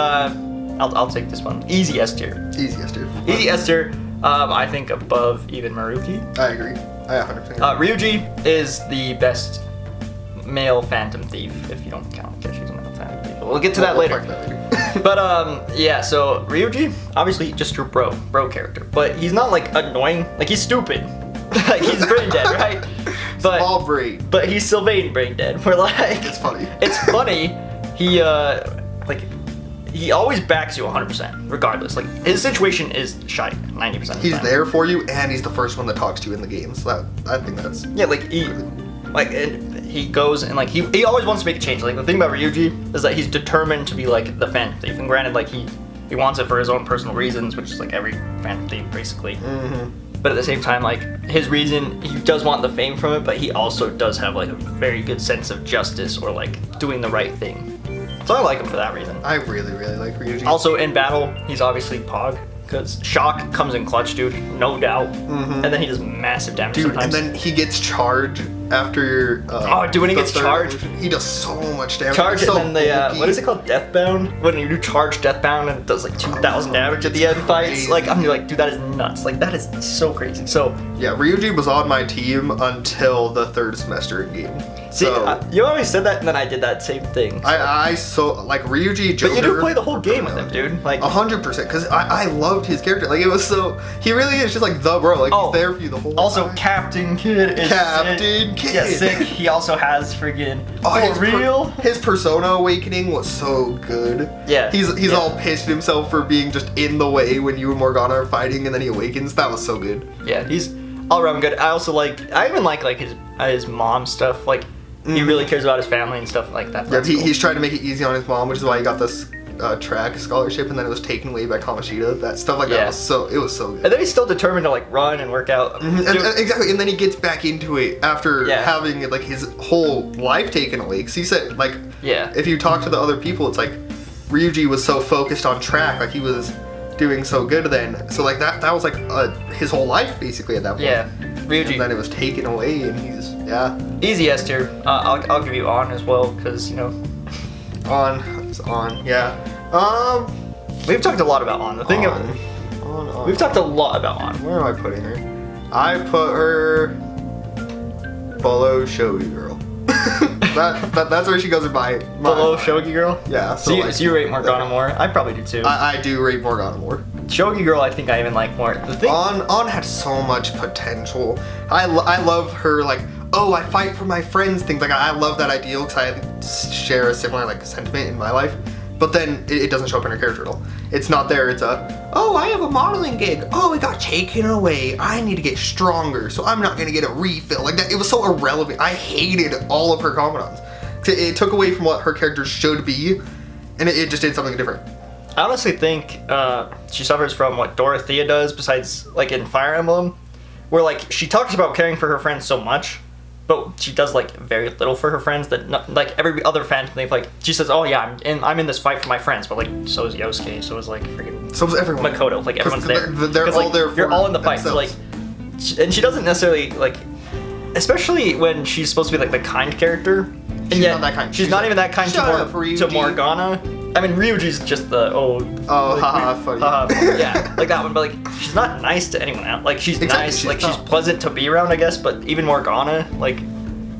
S2: I'll take this one. Easy S tier.
S1: Easy S tier.
S2: Easy S tier. I think above even Maruki.
S1: I agree. I 100% agree.
S2: Ryuji is the best male Phantom Thief, if you don't count Keshi's a male Phantom Thief. We'll get to that later. But yeah, so Ryuji, obviously just your bro character, but he's not like annoying. Like he's stupid. Like he's brain dead, right? But
S1: small brain.
S2: But he's Sylvain brain dead. We're like,
S1: it's funny.
S2: It's funny. He he always backs you 100%, regardless. Like, his situation is shite 90% of the time.
S1: He's there for you, and he's the first one that talks to you in the game. So I think that's...
S2: Yeah, like, he goes and, like, he always wants to make a change. Like, the thing about Ryuji is that he's determined to be, like, the Phantom Thief. And granted, like, he wants it for his own personal reasons, which is, like, every Phantom Thief, basically. But at the same time, like, his reason, he does want the fame from it, but he also does have, like, a very good sense of justice or, like, doing the right thing. So I like him for that reason.
S1: I really like Ryuji.
S2: Also in battle, he's obviously Pog, because Shock comes in clutch, dude, no doubt. And then he does massive damage sometimes.
S1: And then he gets charged after your...
S2: dude, when he gets charged...
S1: He does so much damage.
S2: Charge, and then what is it called? Deathbound? When you do charge Deathbound and it does like 2,000 damage at the end fights. Like, I'm like, dude, that is nuts. Like, that is so crazy. So... Yeah,
S1: Ryuji was on my team until the third semester in game.
S2: See, you always said that, and then I did that same thing.
S1: So. Like Ryuji, Joker...
S2: But you do play the whole game with him, dude. Like
S1: 100%, because I loved his character. Like, it was so... He really is just like the bro. Like, he's there for you the whole time.
S2: Also, Captain Kid is
S1: Captain Kid.
S2: Yeah, sick. He also has friggin...
S1: His Persona Awakening was so good.
S2: Yeah.
S1: He's all pissed at himself for being just in the way when you and Morgana are fighting, and then he awakens. That was so good.
S2: Yeah, he's all around good. I even like his mom stuff. Like, he really cares about his family and stuff like that.
S1: Yeah, he's trying to make it easy on his mom, which is why he got this track scholarship, and then it was taken away by Kamoshida. That stuff like that was so good.
S2: And then he's still determined to like run and work out.
S1: Exactly, and then he gets back into it after having like his whole life taken away. Because he said like, if you talk to the other people, it's like Ryuji was so focused on track, like he was doing so good then. So like that was like his whole life basically at that point.
S2: Yeah, Ryuji.
S1: And then it was taken away, and he's
S2: easy S tier. I'll give you On as well, because you know.
S1: On, yeah.
S2: We've talked a lot about On. The thing we've talked a lot about On.
S1: Where am I putting her? I put her below Shogi Girl. That's where she goes by.
S2: Below Shogi Girl?
S1: Yeah.
S2: So you rate Morgana more? I probably do too.
S1: I do rate Morgana more.
S2: Shogi Girl, I think I even like more. The thing
S1: On had so much potential. I love her, like, oh, I fight for my friends things. Like, I love that ideal because I share a similar, like, sentiment in my life. But then it doesn't show up in her character at all. It's not there. It's oh, I have a modeling gig. Oh, it got taken away. I need to get stronger, so I'm not gonna get a refill. Like that, it was so irrelevant. I hated all of her confidants. It took away from what her character should be, and it just did something different.
S2: I honestly think she suffers from what Dorothea does, besides like in Fire Emblem, where like she talks about caring for her friends so much, but she does like very little for her friends. That like every other Phantom Thief, like she says, "Oh yeah, I'm in this fight for my friends," but like so is Yosuke, so is like freaking.
S1: So is everyone.
S2: Makoto, like everyone's there.
S1: They're all
S2: like,
S1: there. For
S2: you're all in the fight, so like, and she doesn't necessarily like, especially when she's supposed to be like the kind character. And
S1: She's
S2: yet,
S1: not that kind.
S2: She's not even that kind to Morgana. I mean, Ryuji's just the
S1: haha, funny.
S2: Yeah, like that one. But like, she's not nice to anyone else. Like she's nice, she's pleasant to be around, I guess. But even Morgana, like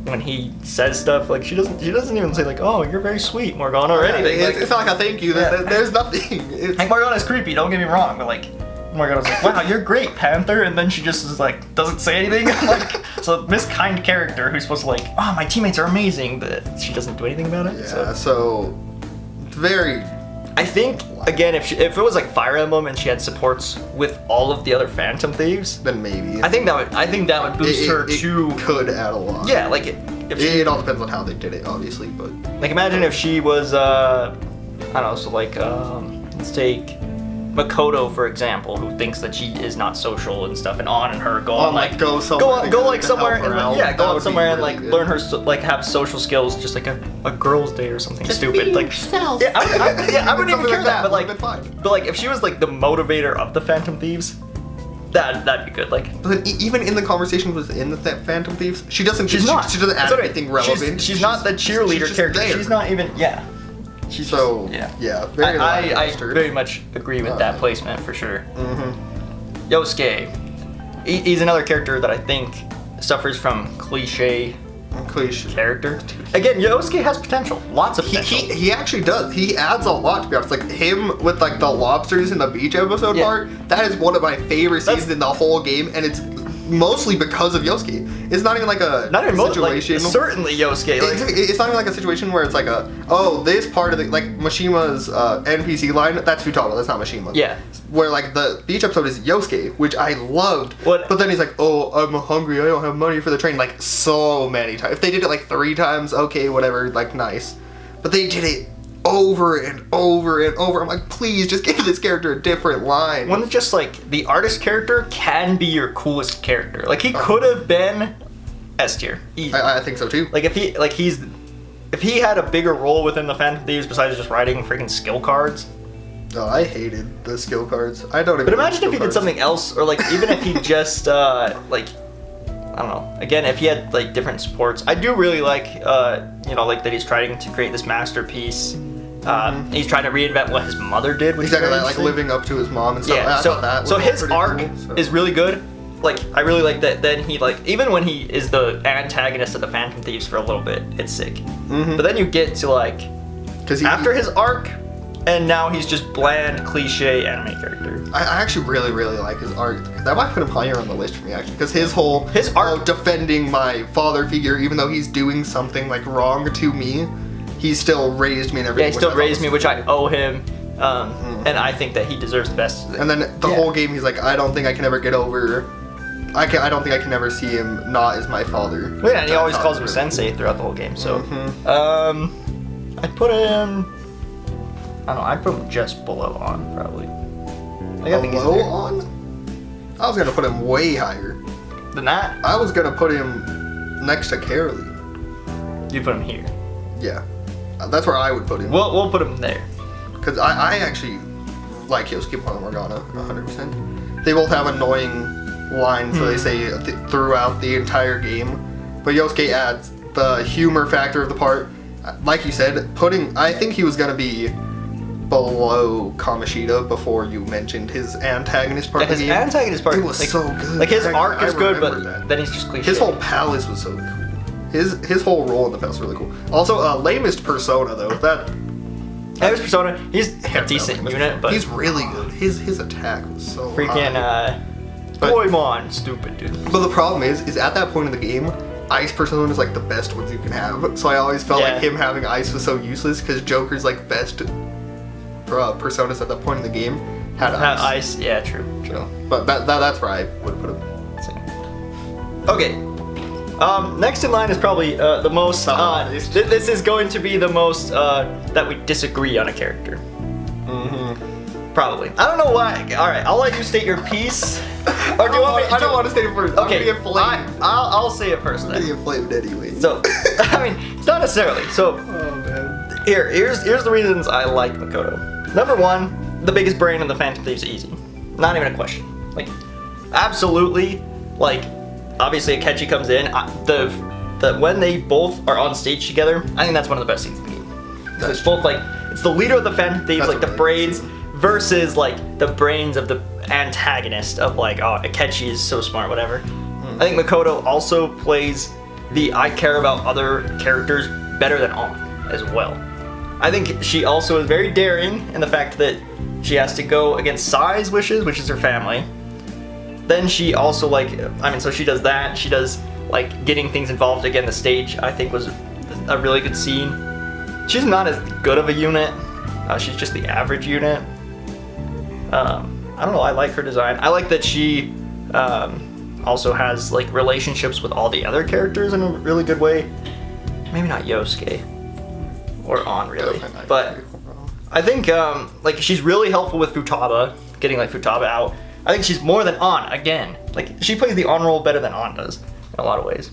S2: when he says stuff, like she doesn't even say like, oh, you're very sweet, Morgana, or anything.
S1: It's not like a thank you.
S2: Yeah.
S1: There's nothing.
S2: Like Morgana's creepy. Don't get me wrong, but like. Morgana's like, wow, you're great, Panther, and then she just is like, doesn't say anything. Like, so this kind character who's supposed to like, oh, my teammates are amazing, but she doesn't do anything about it.
S1: Yeah, so very.
S2: I think again, if it was like Fire Emblem and she had supports with all of the other Phantom Thieves,
S1: then maybe.
S2: I think that would boost her to.
S1: Could add a lot.
S2: Yeah, like
S1: it all depends on how they did it, obviously, but.
S2: Like imagine if she was, I don't know, so like let's take. Makoto, for example, who thinks that she is not social and stuff, and her go on like
S1: go somewhere
S2: and go out somewhere and like learn her like have social skills, just like a girl's day or something just stupid. Like
S1: yourself.
S2: I wouldn't even care that, but
S1: like
S2: if she was like the motivator of the Phantom Thieves, that'd be good. Like,
S1: but even in the conversation within the Phantom Thieves, she doesn't. She doesn't add anything relevant.
S2: She's not the cheerleader character.
S1: There.
S2: She's not even. Yeah.
S1: She's very
S2: I very much agree with that placement for sure.
S1: Mm-hmm.
S2: Yosuke, he's another character that I think suffers from cliche character. Again, Yosuke has potential, lots of potential.
S1: He actually does. He adds a lot, to be honest. Like him with like the lobsters in the beach episode part. That is one of my favorite scenes in the whole game, and it's mostly because of Yosuke. It's not even like a situation.
S2: Like, certainly Yosuke. Like,
S1: it's not even like a situation where it's like this part of the like Mashima's NPC line. That's Futaba. That's not Mashima.
S2: Yeah.
S1: Where like the beach episode is Yosuke, which I loved. But then he's like, oh, I'm hungry. I don't have money for the train. Like so many times. If they did it like 3 times, okay, whatever. Like nice. But they did it over and over and over. I'm like, please just give this character a different line.
S2: When it's just like the artist character can be your coolest character. Like he could have been S tier.
S1: I think so too.
S2: Like if he had a bigger role within the Phantom Thieves besides just writing freaking skill cards.
S1: Oh, I hated the skill cards. I don't even.
S2: But imagine if he did something else, or like even if he just like. I don't know. Again, if he had like different supports, I do really like, like that he's trying to create this masterpiece. He's trying to reinvent what his mother did.
S1: Exactly, like living up to his mom and stuff.
S2: Yeah, so his arc is really good. Like, I really like that. Then he like, even when he is the antagonist of the Phantom Thieves for a little bit, it's sick.
S1: Mm-hmm.
S2: But then you get to like, after his arc, and now he's just bland, cliche anime character.
S1: I actually really, really like his art. That might put him higher on the list for me, actually, because his art defending my father figure, even though he's doing something like wrong to me, he still raised me and everything.
S2: Yeah, he still raised me, which I owe him, and I think that he deserves the best.
S1: And then the whole game, he's like, I don't think I can ever get over. I don't think I can ever see him not as my father.
S2: Well, yeah, and he always calls him sensei throughout the whole game. So, I'd put him. I don't know. I'd put him just below on probably. Like,
S1: below on? I was gonna put him way higher
S2: than that.
S1: I was gonna put him next to Carolee.
S2: You put him here.
S1: Yeah, that's where I would put him.
S2: We'll put him there.
S1: Because I actually like Yosuke more than Morgana, 100%. They both have annoying lines that they say throughout the entire game, but Yosuke adds the humor factor of the part. Like you said, I think he was gonna be below Kamoshida before you mentioned his antagonist part of the game.
S2: His antagonist part
S1: was so good.
S2: Like his arc is good, but then he's just cliche.
S1: His whole palace was so cool. his whole role in the past was really cool. Also, lamest persona though.
S2: Lamest persona. He's a decent unit, but
S1: he's really good. His attack was so
S2: freaking Goemon, stupid dude.
S1: But the problem is at that point in the game, Ice persona is like the best ones you can have. So I always felt like him having Ice was so useless because Joker's like best personas at that point in the game had Ice.
S2: Yeah, true.
S1: So, but that's where I would put him.
S2: Okay. Next in line is probably the most. This is going to be the most that we disagree on a character. Probably. I don't know why. All right, I'll let you state your piase. Or do you want me?
S1: I don't want to state it first.
S2: Okay,
S1: I'm gonna get flamed.
S2: I'll say it first.
S1: I'm gonna get flamed anyway.
S2: So, I mean, it's not necessarily. So,
S1: man.
S2: Here's the reasons I like Makoto. Number one, the biggest brain in the Phantom Thieves easy. Not even a question. Like, absolutely. Like, obviously Akechi comes in. The when they both are on stage together, I think that's one of the best scenes in the game. So it's both like it's the leader of the Phantom Thieves, like the brains, versus like the brains of the antagonist of like, oh, Akechi is so smart, whatever. I think Makoto also plays the I care about other characters better than On as well. I think she also is very daring in the fact that she has to go against Sai's wishes, which is her family. Then she also so she does that. She does like getting things involved again. The stage I think was a really good scene. She's not as good of a unit. She's just the average unit. I don't know. I like her design. I like that she also has like relationships with all the other characters in a really good way. Maybe not Yosuke or On really, but I think like she's really helpful with Futaba, getting like Futaba out. I think she's more than On again. Like she plays the On role better than On does in a lot of ways.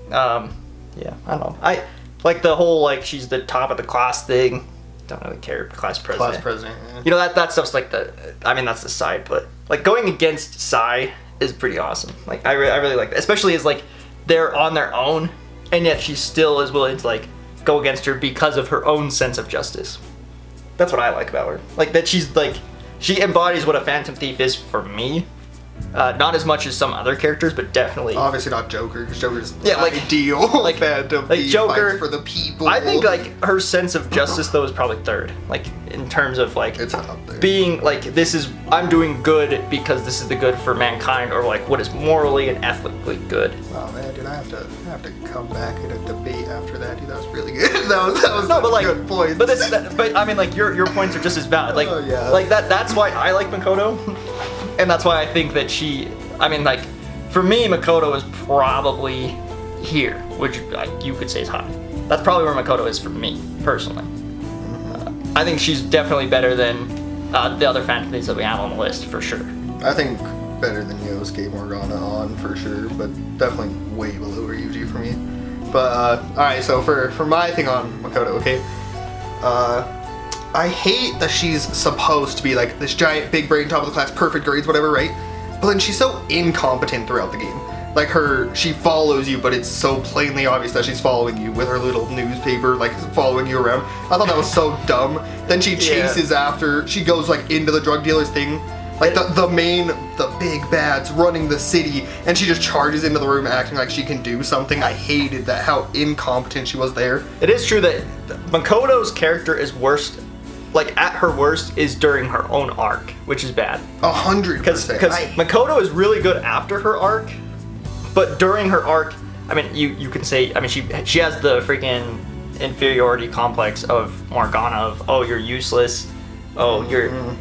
S2: Yeah, I don't know. I like the whole like she's the top of the class thing. Don't really care. Class president.
S1: Class president. Yeah.
S2: You know that stuff's like that's the side, but like going against Sai is pretty awesome. Like I really like that, especially as like they're on their own, and yet she still is willing to like go against her because of her own sense of justice. That's what I like about her. Like that she's like she embodies what a Phantom Thief is for me. Not as much as some other characters, but definitely.
S1: Obviously not Joker, because Joker's
S2: ideal.
S1: Like Phantom Thief,
S2: Joker
S1: fights for the people.
S2: I think like her sense of justice though is probably third. Like in terms of like
S1: it's up there.
S2: Being like I'm doing good because this is the good for mankind, or like what is morally and ethically good.
S1: Oh man, dude, I have to come back in a debate after that, dude. That was really good. that was
S2: no, but like
S1: good point.
S2: But I mean like your points are just as valid. Like like that's why I like Makoto. And that's why I think that for me, Makoto is probably here, which you could say is high. That's probably where Makoto is for me, personally. I think she's definitely better than the other Phantom Thieves that we have on the list, for sure.
S1: I think better than Yosuke Morgana On, for sure, but definitely way below Ryuji for me. But, alright, so for my thing on Makoto, okay? I hate that she's supposed to be like this giant big brain, top of the class, perfect grades, whatever, right? But then she's so incompetent throughout the game. Like she follows you, but it's so plainly obvious that she's following you with her little newspaper, like following you around. I thought that was so dumb. Then she chases after, she goes like into the drug dealer's thing. Like the big bad's running the city, and she just charges into the room acting like she can do something. I hated that, how incompetent she was there.
S2: It is true that Makoto's character is worst. Like at her worst is during her own arc, which is bad.
S1: 100%.
S2: Because Makoto is really good after her arc, but during her arc, I mean, you can say, I mean, she has the freaking inferiority complex of Morgana of, oh, you're useless, oh,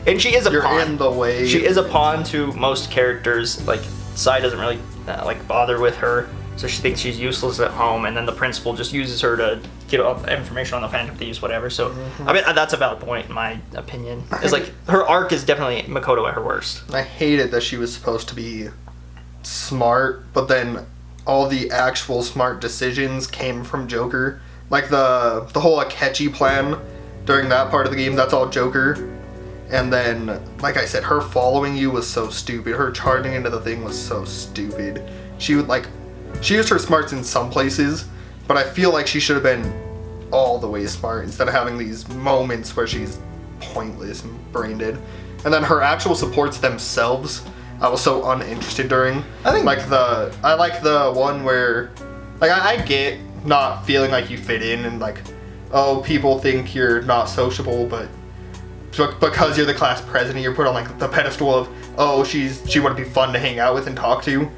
S2: and she is a pawn. You're in the way. She is a pawn to most characters. Like Sai doesn't really like bother with her, so she thinks she's useless at home, and then the principal just uses her to get information on the Phantom Thieves, whatever. So, I mean, that's a valid point in my opinion. It's like her arc is definitely Makoto at her worst.
S1: I hated that she was supposed to be smart, but then all the actual smart decisions came from Joker. Like the whole Akechi plan during that part of the game, that's all Joker. And then, like I said, her following you was so stupid. Her charging into the thing was so stupid. She used her smarts in some places, but I feel like she should have been all the way smart instead of having these moments where she's pointless and brain dead. And then her actual supports themselves, I was so uninterested during. I like the one where like I get not feeling like you fit in and like, oh, people think you're not sociable, but because you're the class president, you're put on like the pedestal of, oh, she would be fun to hang out with and talk to.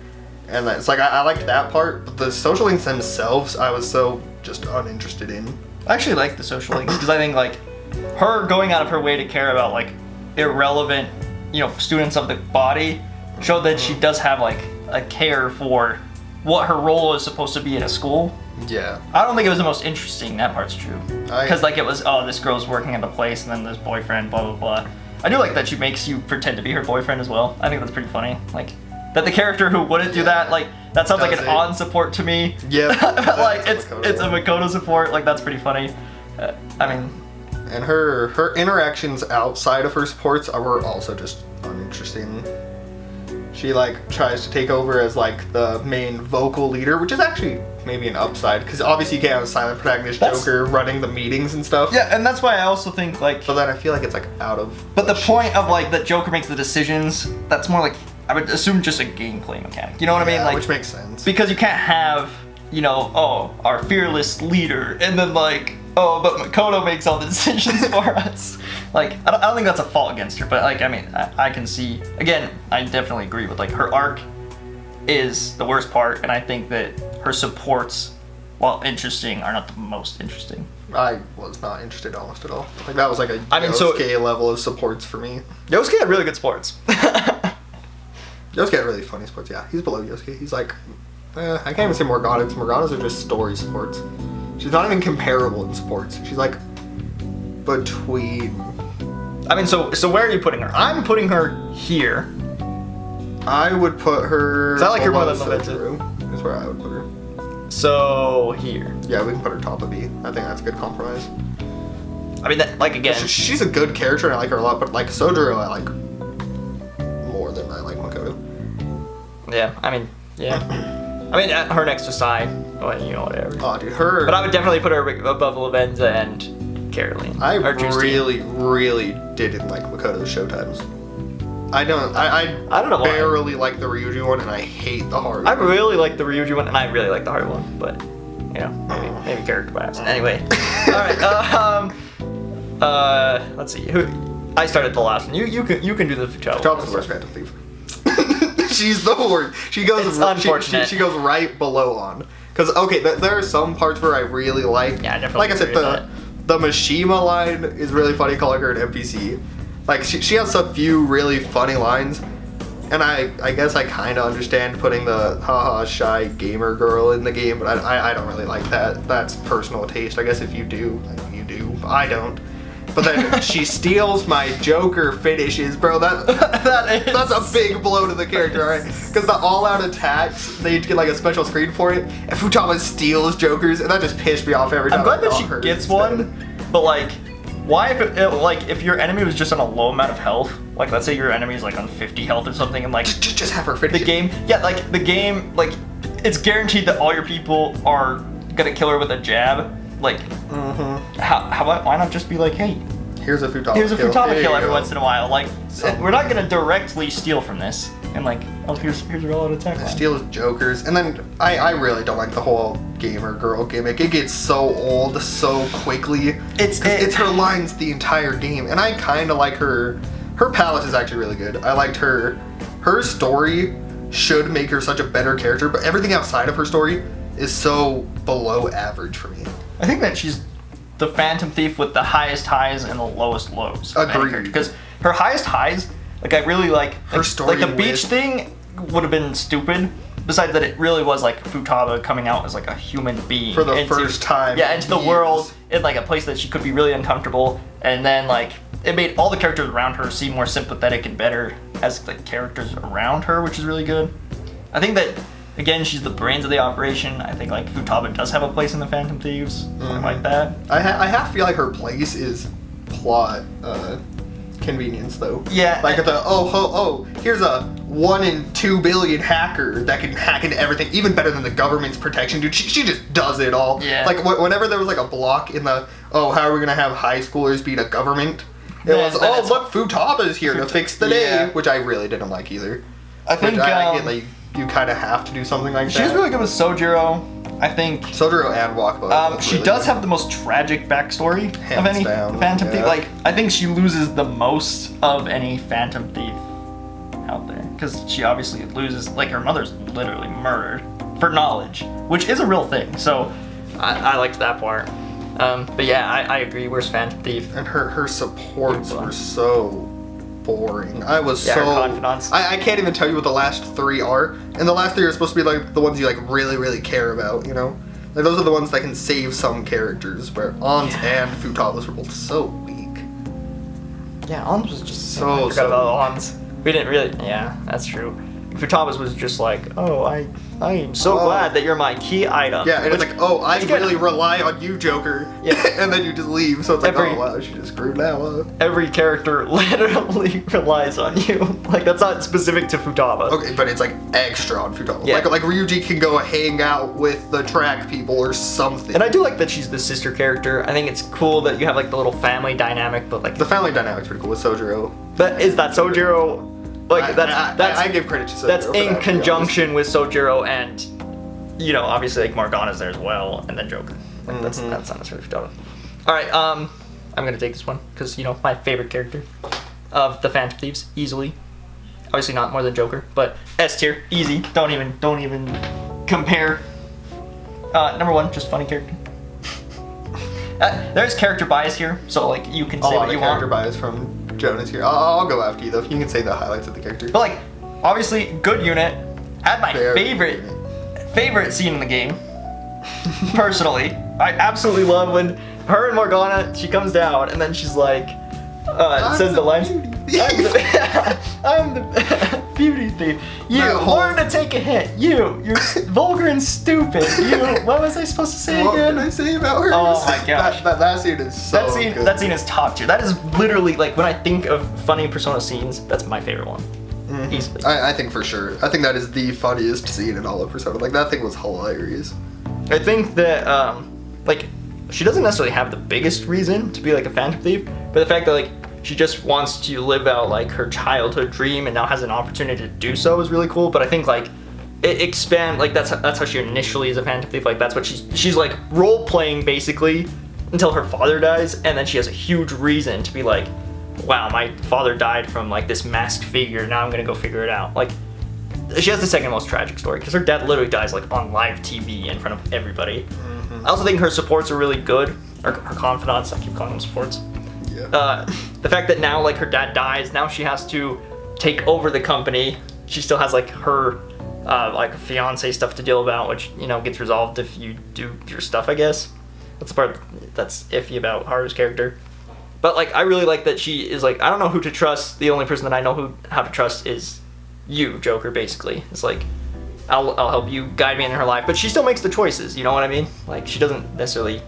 S1: And it's like, I liked that part, but the social links themselves, I was so just uninterested in.
S2: I actually like the social links because I think like her going out of her way to care about like irrelevant, students of the body showed that she does have like a care for what her role is supposed to be in a school.
S1: Yeah.
S2: I don't think it was the most interesting. That part's true. Because like it was, oh, this girl's working at a place and then this boyfriend, blah, blah, blah. I do like that she makes you pretend to be her boyfriend as well. I think that's pretty funny. Like, that the character who wouldn't do that, like, that sounds like an on support to me.
S1: Yeah.
S2: Like, it's a Makoto support. Like, that's pretty funny. I mean...
S1: And her interactions outside of her supports were also just uninteresting. She, like, tries to take over as, like, the main vocal leader, which is actually maybe an upside, because obviously you can't have a silent protagonist Joker running the meetings and stuff.
S2: Yeah, and that's why I also think, like...
S1: But then I feel like it's, like, out of...
S2: But the point of, like, that Joker makes the decisions, that's more like... I would assume just a gameplay mechanic. You know what I mean? Like,
S1: which makes sense.
S2: Because you can't have, our fearless leader, and then like, oh, but Makoto makes all the decisions for us. Like, I don't think that's a fault against her, but like, I mean, I can see, again, I definitely agree with like, her arc is the worst part, and I think that her supports, while interesting, are not the most interesting.
S1: I was not interested almost at all. Like, that was like a Yosuke level of supports for me.
S2: Yosuke had really good sports.
S1: Yosuke had really funny sports, yeah. He's below Yosuke. He's like, I can't even say Morgana, because Morgana's are just story sports. She's not even comparable in sports. She's like between.
S2: I mean, so where are you putting her? I'm putting her here.
S1: I would put her.
S2: I like her more than
S1: Sojiru, is where I would put her.
S2: So here.
S1: Yeah, we can put her top of B. I think that's a good compromise.
S2: I mean, that, like, again.
S1: She's a good character and I like her a lot, but like Sojiru, I like more than I like Makoto.
S2: Yeah, I mean, yeah. I mean, her next to Sai, whatever.
S1: Oh, dude, her.
S2: But I would definitely put her above Lavenza and Caroline.
S1: I really didn't like Makoto's showtimes. I don't know barely like the Ryuji one, and I hate the hard one.
S2: I really like the Ryuji one, and I really like the hard one, but, maybe character bias. Anyway. Alright, let's see. I started the last one. You can do the Futaba.
S1: Futaba's the worst Phantom Thief. She's the worst. She goes.
S2: It's unfortunate.
S1: She goes right below on. Because there are some parts where I really like.
S2: Yeah, definitely.
S1: Like I said, the Mishima line is really funny. Calling her an NPC. Like she has a few really funny lines, and I guess I kind of understand putting the haha shy gamer girl in the game, but I don't really like that. That's personal taste. I guess if you do, you do. I don't. But then she steals my Joker finishes, bro. That's a big blow to the character, right? Because the all-out attacks, they get like a special screen for it, and Futaba steals Jokers, and that just pissed me off every time.
S2: I'm glad that she gets one, but like, why if your enemy was just on a low amount of health, like let's say your enemy is like on 50 health or something, and like
S1: just have her finish
S2: the game, yeah, like the game, like it's guaranteed that all your people are gonna kill her with a jab. Like, why not just be like, hey,
S1: here's a Futaba
S2: kill every once in a while. Like, we're not gonna directly steal from this, and like, oh, here's your all-out attack line.
S1: Steals Jokers, and then I really don't like the whole gamer girl gimmick. It gets so old so quickly. It's her lines the entire game, and I kind of like her. Her palette is actually really good. I liked her. Her story should make her such a better character, but everything outside of her story is so below average for me.
S2: I think that she's the Phantom Thief with the highest highs and the lowest lows.
S1: Agreed.
S2: Because her highest highs, like I really like
S1: her story.
S2: Like the beach thing would have been stupid. Besides that, it really was like Futaba coming out as like a human being
S1: for the first time.
S2: Yeah, into the world in like a place that she could be really uncomfortable, and then like it made all the characters around her seem more sympathetic and better as the characters around her, which is really good. I think that. Again, she's the brains of the operation. I think like Futaba does have a place in the Phantom Thieves, something like that.
S1: I half feel like her place is plot convenience though.
S2: Yeah.
S1: Like here's a 1 in 2 billion hacker that can hack into everything, even better than the government's protection, dude. She just does it all.
S2: Yeah.
S1: Like whenever there was like a block in the how are we gonna have high schoolers beat a government? It was look, Futaba's here to fix the day, which I really didn't like either.
S2: I think
S1: I get like. You kind of have to do something like that.
S2: She's really good with Sojiro. I think
S1: Sojiro and Wakaba.
S2: she does have the most tragic backstory of any
S1: down,
S2: Phantom
S1: yeah.
S2: Thief. Like, I think she loses the most of any Phantom Thief out there. Because she obviously loses, like, her mother's literally murdered for knowledge, which is a real thing. So, I liked that part. But yeah, I agree. Where's Phantom Thief?
S1: And her supports were so boring. I was
S2: Yeah, her
S1: so
S2: confidants.
S1: I can't even tell you what the last 3 are. And the last 3 are supposed to be like the ones you like really, really care about, you know? Like those are the ones that can save some characters, where Ans and Futaba's were both so weak.
S2: Yeah, Ons was just
S1: So
S2: I forgot about Ons. We didn't really. Yeah, that's true. Futaba's was just like, oh, I am so glad that you're my key item.
S1: Yeah, and it's like, oh, I
S2: again-
S1: really rely on you, Joker.
S2: Yeah.
S1: And then you just leave, so it's like,
S2: Every-
S1: oh wow, she just screwed now, huh?
S2: Every character literally relies on you. Like, that's not specific to Futaba.
S1: Okay, but it's like extra on Futaba.
S2: Yeah.
S1: Like Ryuji can go hang out with the track people or something.
S2: And I do like that she's the sister character. I think it's cool that you have like the little family dynamic, but like
S1: The family dynamic's pretty cool with Sojiro.
S2: that is that Sojiro. Like that's
S1: I give credit to Sojiro.
S2: that's
S1: for
S2: in
S1: that, to be
S2: conjunction with Sojiro and, you know, obviously like Morgana's there as well, and then Joker. Like that's not necessarily Futaba. All right, I'm gonna take this one because, you know, my favorite character of the Phantom Thieves, easily. Obviously not more than Joker, but S tier, easy. Don't even compare. Number 1, just funny character. There's character bias here, so like you can say what you
S1: character
S2: want.
S1: bias from Jonas here. I'll go after you though. You can say the highlights of the character.
S2: But like, obviously, good unit. Had my
S1: Fair
S2: favorite scene in the game. Personally, I absolutely love when her and Morgana, she comes down and then she's like, says the lines. I'm the beauty thief. You learn to take a hit. You're vulgar and stupid. What was I supposed to say
S1: What
S2: again?
S1: can I say about her?
S2: Oh my gosh.
S1: That scene is so good.
S2: That scene is top tier. That is literally, like, when I think of funny Persona scenes, that's my favorite one. Easily.
S1: I think for sure. I think that is the funniest scene in all of Persona. Like, that thing was hilarious.
S2: I think that, like, she doesn't necessarily have the biggest reason to be, like, a Phantom Thief, but the fact that, like, she just wants to live out, like, her childhood dream and now has an opportunity to do so is really cool. But I think, like, it expand, like, that's how she initially is a Phantom Thief. Like, that's what she's like, role-playing, basically, until her father dies, and then she has a huge reason to be like, wow, my father died from, like, this masked figure, now I'm gonna go figure it out. Like, she has the second most tragic story, because her dad literally dies, like, on live TV in front of everybody. I also think her supports are really good, or her confidants, I keep calling them supports.
S1: Yeah.
S2: The fact that now, like, her dad dies, now she has to take over the company. She still has, like, her, like, fiance stuff to deal about, which, you know, gets resolved if you do your stuff, I guess. That's the part that's iffy about Haru's character. But, like, I really like that she is, like, I don't know who to trust. The only person that I know how to trust is you, Joker, basically. It's like, I'll help you guide me in her life. But she still makes the choices, you know what I mean? Like, she doesn't necessarily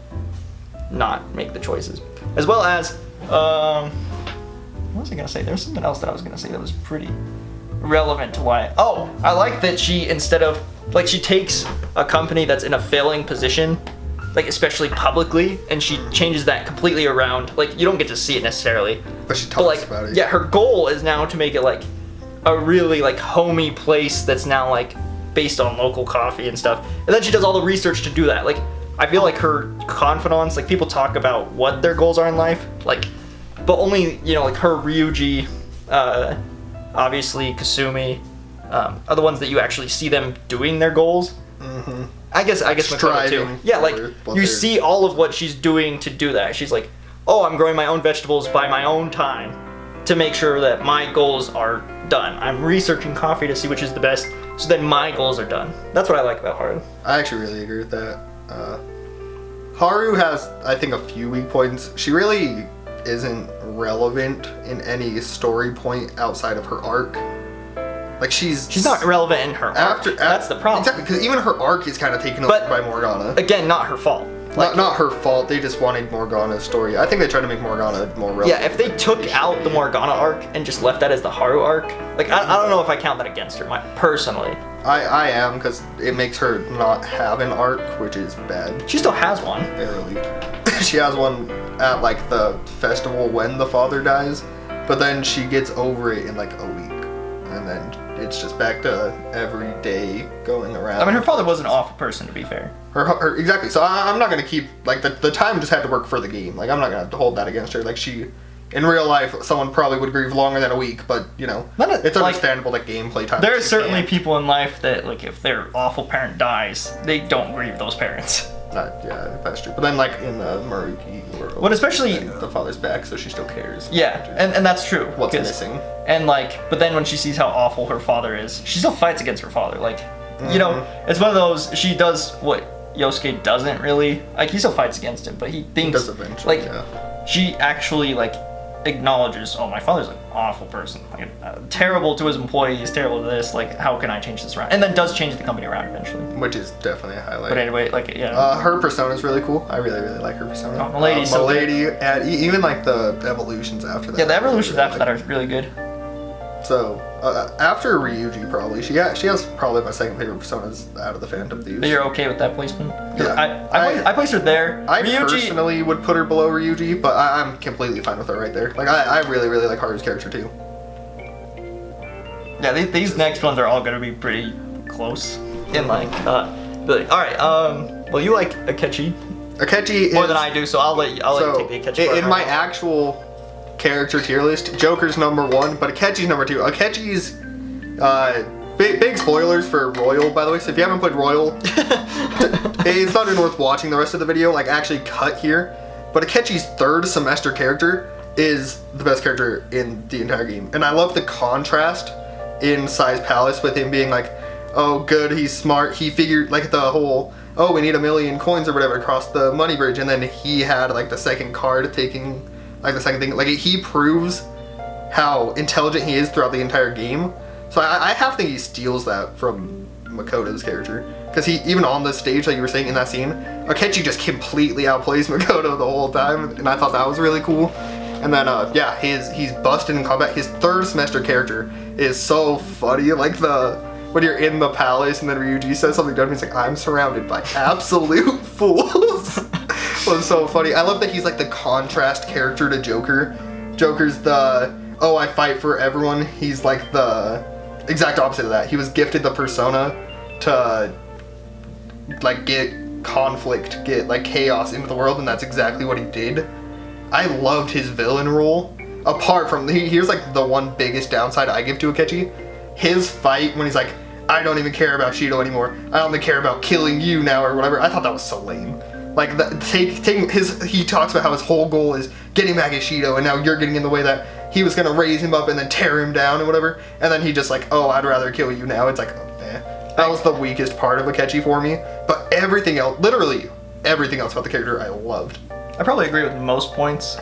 S2: not make the choices. As well as, what was I gonna say? There was something else that I was gonna say that was pretty relevant to why. Oh, I like that she, instead of, like, she takes a company that's in a failing position, like, especially publicly, and she changes that completely around. Like, you don't get to see it necessarily,
S1: But she talks
S2: like,
S1: about it.
S2: yeah, her goal is now to make it, like, a really, like, homey place that's now, like, based on local coffee and stuff. And then she does all the research to do that. Like, I feel like her confidants, like, people talk about what their goals are in life, like, but only, you know, like, her, Ryuji, obviously Kasumi, are the ones that you actually see them doing their goals.
S1: Mm-hmm.
S2: I guess Makoto too.
S1: Striving
S2: Yeah, like,
S1: for what
S2: you
S1: they're-
S2: see all of what she's doing to do that. She's like, oh, I'm growing my own vegetables by my own time to make sure that my goals are done. I'm researching coffee to see which is the best, so then my goals are done. That's what I like about Haru.
S1: I actually really agree with that. Haru has, I think, a few weak points. She really isn't relevant in any story point outside of her arc. Like, she's
S2: not relevant in her arc. That's the problem.
S1: Exactly, because even her arc is kind of taken over
S2: But-
S1: by Morgana.
S2: Again, not her fault. Like,
S1: Not her fault. They just wanted Morgana's story. I think they tried to make Morgana more relevant.
S2: yeah, if they took out the Morgana arc and just left that as the Haru arc, like, I don't know if I count that against her, personally.
S1: I am, because it makes her not have an arc, which is bad.
S2: She still has one.
S1: Barely. She has one at, like, the festival when the father dies, but then she gets over it in, like, a week. and then it's just back to every day going around.
S2: I mean, her father was an awful person, to be fair.
S1: Her exactly. So I'm not gonna keep like the time just had to work for the game. Like I'm not gonna hold that against her. Like she, in real life, someone probably would grieve longer than a week, but you know, it's understandable that gameplay time.
S2: There are certainly people in life that like if their awful parent dies, they don't grieve those parents.
S1: Yeah, that's true. But then like in the Maruki world,
S2: but especially
S1: the father's back, so she still cares.
S2: Yeah, and that's true.
S1: What's missing?
S2: And like, but then when she sees how awful her father is, she still fights against her father. Like, you know, it's one of those. She does what Yosuke doesn't really. Like, he still fights against him, but he thinks
S1: he does eventually,
S2: she actually like acknowledges, oh, my father's an awful person, like, terrible to his employees, terrible to this. Like, how can I change this around? And then does change the company around eventually,
S1: which is definitely a highlight.
S2: But anyway, like
S1: her persona is really cool. I really like her persona.
S2: Oh, Milady's so
S1: Milady, and even like the evolutions after that.
S2: Yeah, the evolutions after that are really good.
S1: So after Ryuji, probably she has probably my second favorite personas out of the Phantom Thieves.
S2: You're okay with that placement?
S1: Yeah,
S2: I placed her there.
S1: I personally would put her below Ryuji, but I'm completely fine with her right there. Like I really like Haru's character too.
S2: Yeah, these next ones are all gonna be pretty close. In like, but all right. Well, you like Akechi.
S1: Akechi
S2: more than I do, so I'll let you take the Akechi.
S1: In my actual character tier list, Joker's number 1, but Akechi's number 2. Akechi's big spoilers for Royal, by the way. So if you haven't played Royal, it's not even worth watching the rest of the video. Like actually cut here. But Akechi's 3rd semester character is the best character in the entire game, and I love the contrast in Sai's Palace with him being like, oh good, he's smart. He figured like the whole, oh we need 1 million coins or whatever to cross the money bridge, and then he had like the second card taking. Like the second thing, like he proves how intelligent he is throughout the entire game. So I have to think he steals that from Makoto's character, because he even on the stage, like you were saying in that scene, Akechi just completely outplays Makoto the whole time, and I thought that was really cool. And then yeah, he's busted in combat. His 3rd semester character is so funny. Like when you're in the palace and then Ryuji says something dumb, he's like, I'm surrounded by absolute fools. Was so funny. I love that he's like the contrast character to Joker. Joker's the, oh I fight for everyone. He's like the exact opposite of that. He was gifted the persona to like get conflict, get like chaos into the world, and that's exactly what he did. I loved his villain role. Apart from, here's like the one biggest downside I give to Akechi. His fight when he's like, I don't even care about Shido anymore. I only care about killing you now or whatever. I thought that was so lame. Like taking he talks about how his whole goal is getting back at Shido, and now you're getting in the way that he was gonna raise him up and then tear him down and whatever. And then he just like, oh, I'd rather kill you now. It's like, oh, man. That was the weakest part of Akechi for me. But everything else, literally everything else about the character, I loved.
S2: I probably agree with most points.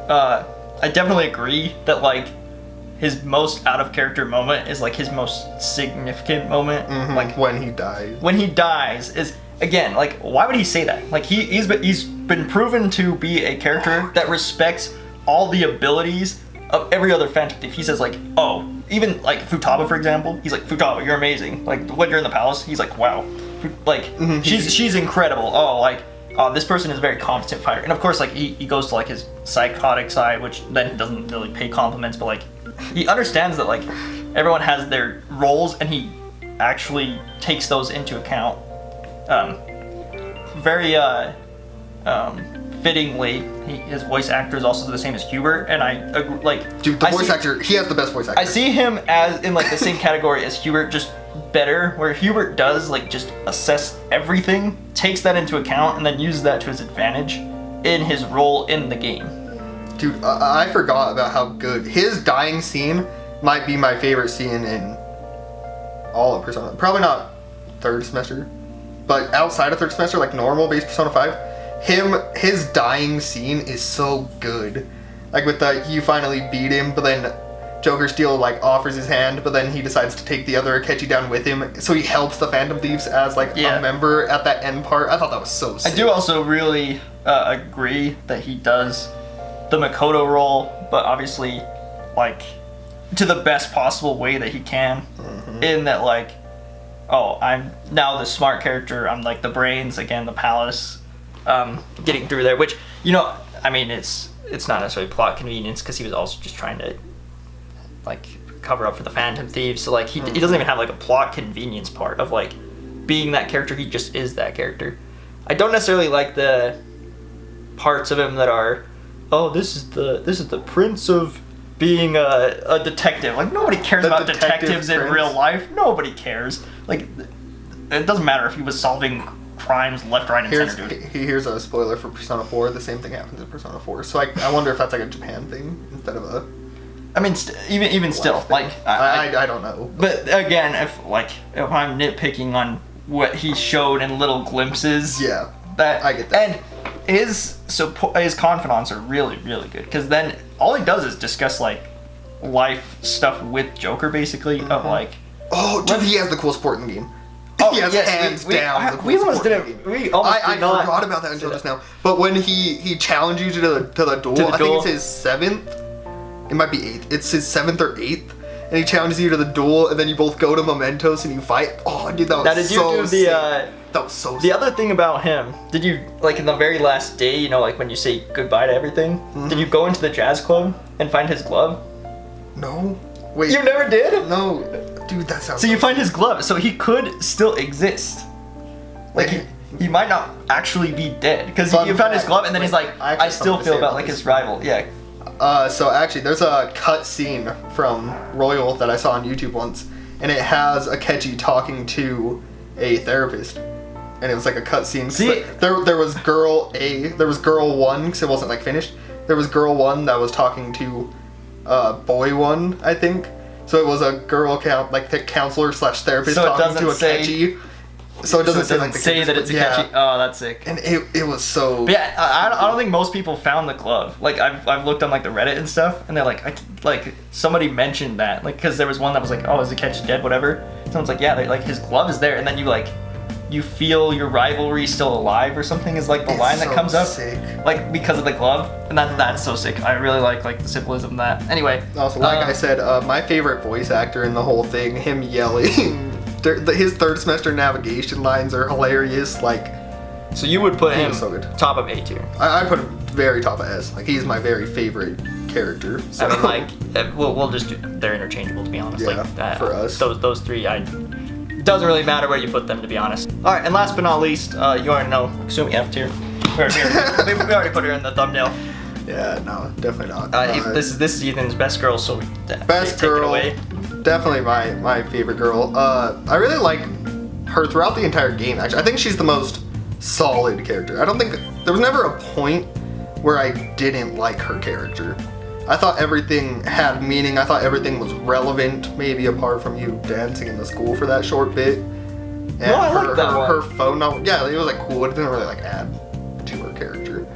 S2: I definitely agree that like his most out of character moment is like his most significant moment.
S1: Mm-hmm. Like when he dies.
S2: When he dies is. Again, like, why would he say that? Like, he's been proven to be a character that respects all the abilities of every other Phantom Thief. He says, like, oh, even, like, Futaba, for example, he's like, Futaba, you're amazing. Like, when you're in the palace, he's like, wow. Like, she's incredible. Oh, like, this person is a very competent fighter. And, of course, like, he goes to, like, his psychotic side, which then he doesn't really pay compliments, but, like, he understands that, like, everyone has their roles, and he actually takes those into account. Very fittingly, his voice actor is also the same as Hubert, and I agree, like,
S1: dude, the voice actor, he has the best voice actor.
S2: I see him as in like the same category as Hubert, just better, where Hubert does like just assess everything, takes that into account, and then uses that to his advantage in his role in the game.
S1: Dude, I forgot about how good his dying scene might be. My favorite scene in all of Persona. Probably not 3rd semester. But outside of 3rd semester, like normal base Persona 5, his dying scene is so good. Like with you finally beat him, but then Joker still like offers his hand, but then he decides to take the other Akechi down with him, so he helps the Phantom Thieves as like a member at that end part. I thought that was so sick.
S2: I do also really agree that he does the Makoto role, but obviously like to the best possible way that he can. In that like, oh, I'm now the smart character, I'm like the brains, again, the palace, getting through there, which, you know, I mean, it's not necessarily plot convenience, because he was also just trying to, like, cover up for the Phantom Thieves. So like he doesn't even have like a plot convenience part of like being that character. He just is that character. I don't necessarily like the parts of him that are, oh, this is the prince of being a detective. Like nobody cares about detectives in real life. Nobody cares. Like it doesn't matter if he was solving crimes left, right, and center, dude.
S1: Here's a spoiler for Persona 4. The same thing happens in Persona 4. So I wonder if that's like a Japan thing instead of a.
S2: I mean, even still,
S1: thing.
S2: like
S1: I don't know.
S2: But again, if I'm nitpicking on what he showed in little glimpses,
S1: yeah,
S2: that
S1: I get that.
S2: And his confidants are really, really good, because then all he does is discuss like life stuff with Joker, basically, of like.
S1: Oh, dude, he has the cool sport in the game.
S2: Oh,
S1: he has hands down.
S2: We almost didn't.
S1: I forgot about that until just now. But when he challenged you to the duel, I think it's his 7th. It might be 8th. It's his 7th or 8th, and he challenges you to the duel, and then you both go to Mementos and you fight. Oh, dude, that was so sick. That was so sick.
S2: The other thing about him, did you, like in the very last day, you know, like when you say goodbye to everything, did you go into the jazz club and find his glove?
S1: No. Wait.
S2: You never did?
S1: No. Dude, that sounds
S2: so you find his glove, so he could still exist. Like he might not actually be dead, because you found his glove and then he's like, I still feel about like his rival. Yeah.
S1: So actually, there's a cut scene from Royal that I saw on YouTube once, and it has Akechi talking to a therapist, and it was like a cut scene.
S2: See,
S1: there was girl 1 because it wasn't like finished. There was girl 1 that was talking to boy 1, I think. So it was a girl counselor / therapist talking to Akechi. So it doesn't say
S2: that it's Akechi. Yeah. Oh, that's sick.
S1: And it was so.
S2: But yeah, I don't think most people found the glove. Like I've looked on like the Reddit and stuff, and they're like somebody mentioned that, like, because there was one that was like, oh, is Akechi dead? Whatever. Someone's like, yeah, like his glove is there, and then you feel your rivalry still alive or something is like the line that comes up, like because of the glove, and that's so sick. I really like the symbolism of that. Anyway. Also,
S1: like I said, my favorite voice actor in the whole thing, him yelling. His third semester navigation lines are hilarious. Like,
S2: so you would put him
S1: so good.
S2: Top of A tier?
S1: I put him very top of S. Like, he's my very favorite character. So.
S2: I mean, like, we'll just do. They're interchangeable, to be honest.
S1: Yeah,
S2: like
S1: for us.
S2: Those three, it doesn't really matter where you put them, to be honest. All right, and last but not least, you already know Kasumi F tier. We already put her in the thumbnail.
S1: Yeah, no, definitely not.
S2: This is Ethan's best girl, so we
S1: best
S2: take
S1: girl.
S2: It away.
S1: Definitely my favorite girl. I really like her throughout the entire game, actually. I think she's the most solid character. I don't think there was never a point where I didn't like her character. I thought everything had meaning. I thought everything was relevant, maybe apart from you dancing in the school for that short bit. And
S2: no, I like that one.
S1: Her phone number, yeah, it was like cool. It didn't really like add to her character.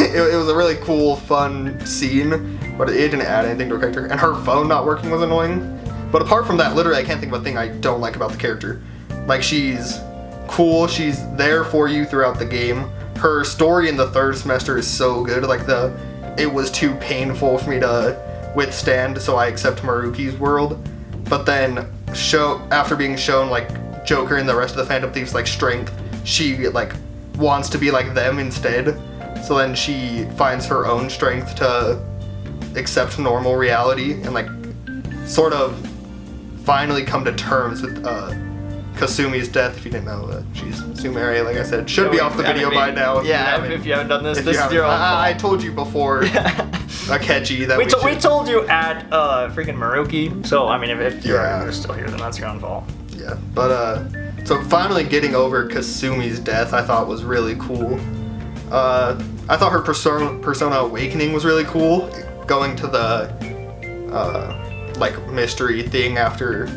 S1: it was a really cool, fun scene, but it didn't add anything to her character. And her phone not working was annoying. But apart from that, literally, I can't think of a thing I don't like about the character. Like, she's cool, she's there for you throughout the game. Her story in the third semester is so good. Like, it was too painful for me to withstand, so I accept Maruki's world. But then, after being shown, like, Joker and the rest of the Phantom Thieves, like, strength, she, like, wants to be like them instead. So then she finds her own strength to accept normal reality and, like, sort of finally come to terms with Kasumi's death. If you didn't know, she's Sumere, like I said. Should be off the video by now.
S2: If you haven't done this, this is your own fault.
S1: I told you before, Akechi, that
S2: we told you add freaking Maruki. So I mean, if you're still here, then that's your own fault.
S1: Yeah, but so finally getting over Kasumi's death, I thought was really cool. I thought her Persona Awakening was really cool. Going to the like mystery thing after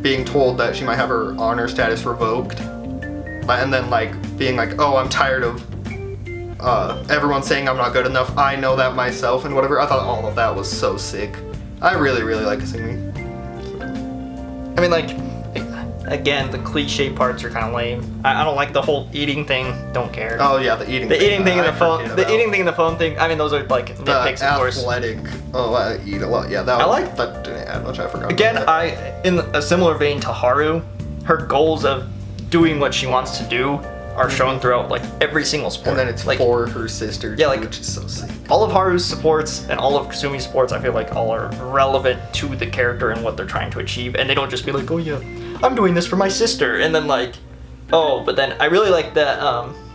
S1: being told that she might have her honor status revoked, and then like being like, oh, I'm tired of everyone saying I'm not good enough. I know that myself and whatever. I thought all of that was so sick. I really like Kasumi.
S2: I mean, like, again, the cliche parts are kind of lame. I don't like the whole eating thing. Don't care.
S1: Oh yeah, the eating thing
S2: in the phone. The eating thing in the phone thing. I mean, those are like nitpicks, of course.
S1: Athletic. Oh, I eat a lot. Yeah, that didn't add much. I forgot.
S2: Again, in a similar vein to Haru, her goals of doing what she wants to do are shown throughout like every single sport.
S1: And then it's
S2: like,
S1: for her sister,
S2: yeah, like,
S1: which is so sick.
S2: all of Haru's supports and all of Kasumi's supports, I feel like all are relevant to the character and what they're trying to achieve, and they don't just be like, oh yeah, I'm doing this for my sister, and then like, oh, but then I really like that,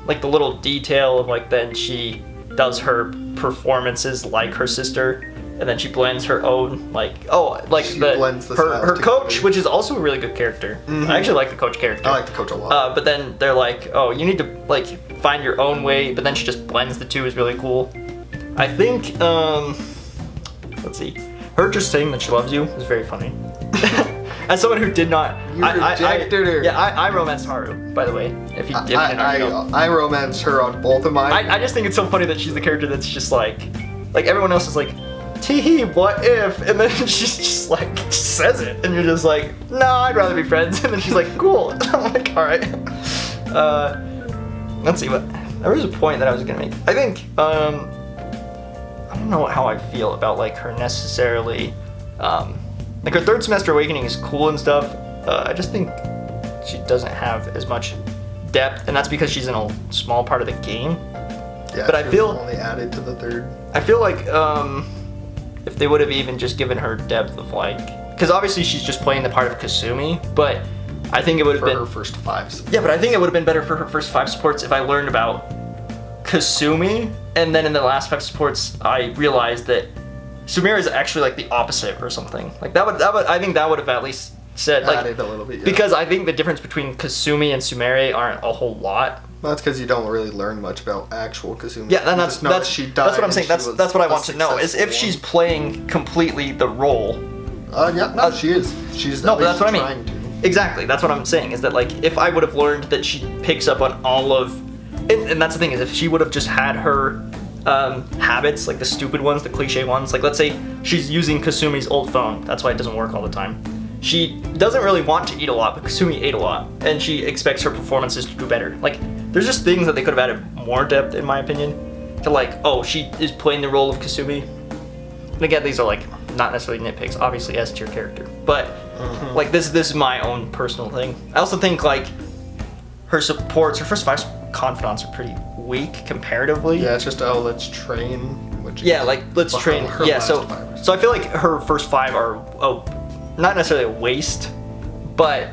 S2: like the little detail of like then she does her performances like her sister, and then she blends her own like, oh, like her coach, which is also a really good character.
S1: Mm-hmm.
S2: I actually like the coach character.
S1: I like the coach a lot.
S2: But then they're like, oh, you need to like find your own way, but then she just blends the two is really cool. I think, let's see, her just saying that she loves you is very funny. As someone who did not,
S1: You rejected her.
S2: Yeah, I romanced Haru, by the way. If you didn't already know.
S1: I romanced her on both of mine.
S2: I just think it's so funny that she's the character that's just like everyone else is like, tee what if? And then she's just like, says it. And you're just like, no, I'd rather be friends. And then she's like, cool. I'm like, all right. Let's see, there was a point that I was gonna make. I think, I don't know how I feel about like her necessarily, like her third semester awakening is cool and stuff. I just think she doesn't have as much depth, and that's because she's in a small part of the game.
S1: Yeah,
S2: but I feel
S1: only added to the third.
S2: I feel like if they would have even just given her depth of like, because obviously she's just playing the part of Kasumi, but I think it would have been
S1: her first 5 supports.
S2: Yeah, but I think it would have been better for her first 5 supports if I learned about Kasumi, and then in the last 5 supports I realized that Sumire is actually like the opposite or something. Like that would I think that would have at least said like
S1: added a little bit, yeah.
S2: Because I think the difference between Kasumi and Sumire aren't a whole lot.
S1: Well, that's because you don't really learn much about actual Kasumi.
S2: Yeah, and that's what I'm saying. That's what I want to know is if
S1: one.
S2: she's playing completely the role.
S1: Yeah, no, she is. She's
S2: no, but that's what I
S1: trying
S2: mean.
S1: to.
S2: Exactly, that's what I'm saying. Is that like if I would have learned that she picks up on all of, and that's the thing is if she would have just had her habits, like the stupid ones, the cliche ones. Like let's say she's using Kasumi's old phone. That's why it doesn't work all the time. She doesn't really want to eat a lot, but Kasumi ate a lot, and she expects her performances to do better. Like, there's just things that they could have added more depth, in my opinion, to like, oh, she is playing the role of Kasumi. And again, these are like not necessarily nitpicks, obviously, as to your character, but like this is my own personal thing. I also think like her supports, her first 5 confidants are pretty weak comparatively.
S1: Yeah, it's just let's train. Which
S2: yeah, like let's train. Yeah, so I feel like her first 5 are not necessarily a waste, but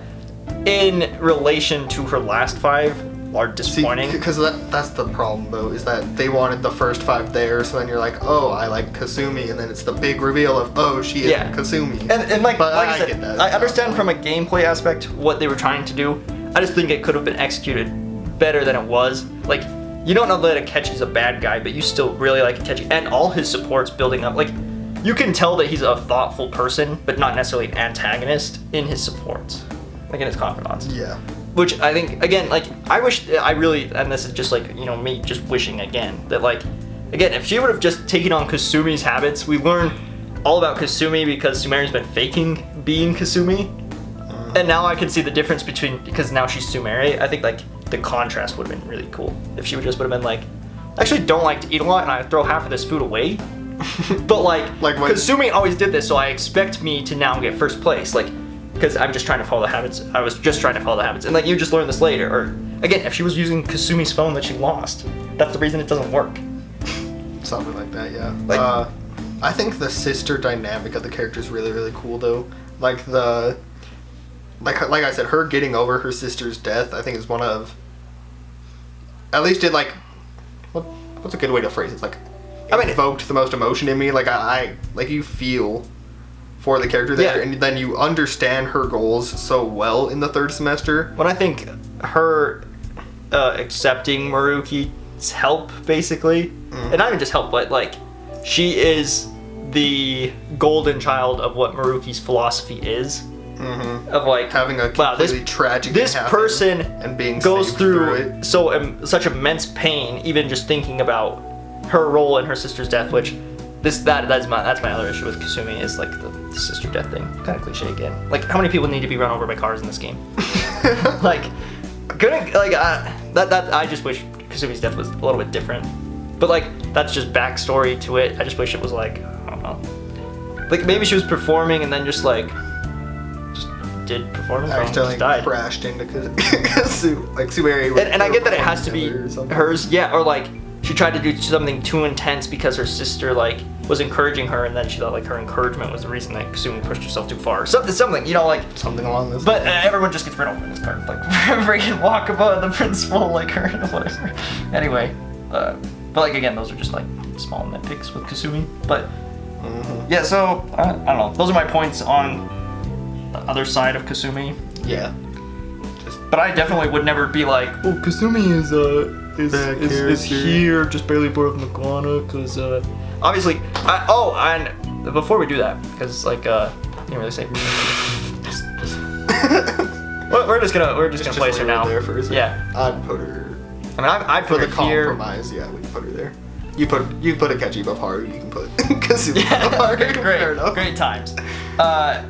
S2: in relation to her last 5 are disappointing.
S1: Because that's the problem though, is that they wanted the first 5 there, so then you're like, oh, I like Kasumi, and then it's the big reveal of, oh, she is Kasumi.
S2: And like I said,
S1: get that.
S2: I understand from a gameplay aspect what they were trying to do. I just think it could have been executed better than it was. Like, you don't know that Akechi's a bad guy, but you still really like Akechi, and all his supports building up. Like, you can tell that he's a thoughtful person, but not necessarily an antagonist in his supports, like in his confidants.
S1: Yeah.
S2: Which I think, again, like, I really, and this is just like, you know, me just wishing again, that like, again, if she would have just taken on Kasumi's habits, we learn all about Kasumi because Sumire's been faking being Kasumi. And now I can see the difference between, because now she's Sumire, I think like the contrast would have been really cool. If she would just would have been like, I actually don't like to eat a lot and I throw half of this food away. But like Kasumi always did this, so I expect me to now get first place. Like, because I'm just trying to follow the habits. I was just trying to follow the habits. And like you just learn this later. Or again, if she was using Kasumi's phone that she lost, that's the reason it doesn't work.
S1: Something like that, yeah.
S2: Like,
S1: I think the sister dynamic of the character is really, really cool though. Like like I said, her getting over her sister's death, I think is one of, at least it like, what's a good way to phrase it? It's like, I mean, evoked the most emotion in me. Like I like you feel for the character there, and then you understand her goals so well in the third semester.
S2: When I think her accepting Maruki's help, basically, and not even just help, but like she is the golden child of what Maruki's philosophy is. Of like
S1: having a completely tragic
S2: this person
S1: and being
S2: goes
S1: saved
S2: through
S1: it.
S2: such immense pain, even just thinking about her role in her sister's death, which that's my other issue with Kasumi is like the sister death thing. Kind of cliche again. Like, how many people need to be run over by cars in this game? Like, I just wish Kasumi's death was a little bit different. But like, that's just backstory to it. I just wish it was like, I don't know, like maybe she was performing and then just did performance wrong,
S1: accidentally
S2: just died.
S1: crashed into Sumeri.
S2: And I get that it has to be hers, yeah, or like she tried to do something too intense because her sister like was encouraging her, and then she thought like her encouragement was the reason that Kasumi pushed herself too far. Something, you know, like
S1: something along this.
S2: But everyone just gets rid of in this part, like freaking Wakaba, the principal, like her, whatever. Anyway, but like again, those are just like small nitpicks with Kasumi. But yeah, so I don't know. Those are my points on the other side of Kasumi.
S1: Yeah.
S2: But I definitely would never be like, oh, Kasumi is here, just barely above Makwana, because obviously, and before we do that, because like, can't really say. we're just gonna place her now.
S1: There for a second.
S2: Yeah.
S1: I'd put her.
S2: I mean, I'd put
S1: For
S2: her
S1: the
S2: here.
S1: compromise, yeah, we can put her there. You put a Kechi above Haru, you can put Kasumi above Haru. Fair enough.
S2: Great times. But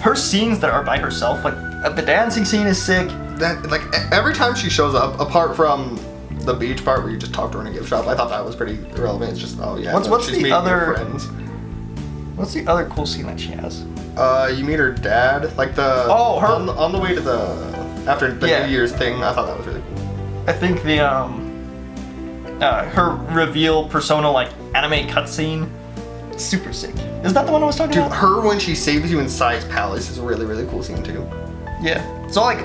S2: her scenes that are by herself, like the dancing scene is sick.
S1: That like every time she shows up, apart from the beach part where you just talk to her in a gift shop, I thought that was pretty irrelevant. It's just
S2: What's
S1: she's
S2: the
S1: meeting
S2: other
S1: her friends.
S2: What's the other cool scene that she has?
S1: You meet her dad, like the
S2: her
S1: on the way to the after the New Year's thing. I thought that was really cool.
S2: I think the her reveal persona like anime cutscene, super sick. Is that the one I was talking
S1: Dude,
S2: about?
S1: her when she saves you in Sai's palace is a really really cool scene too.
S2: Yeah. So like,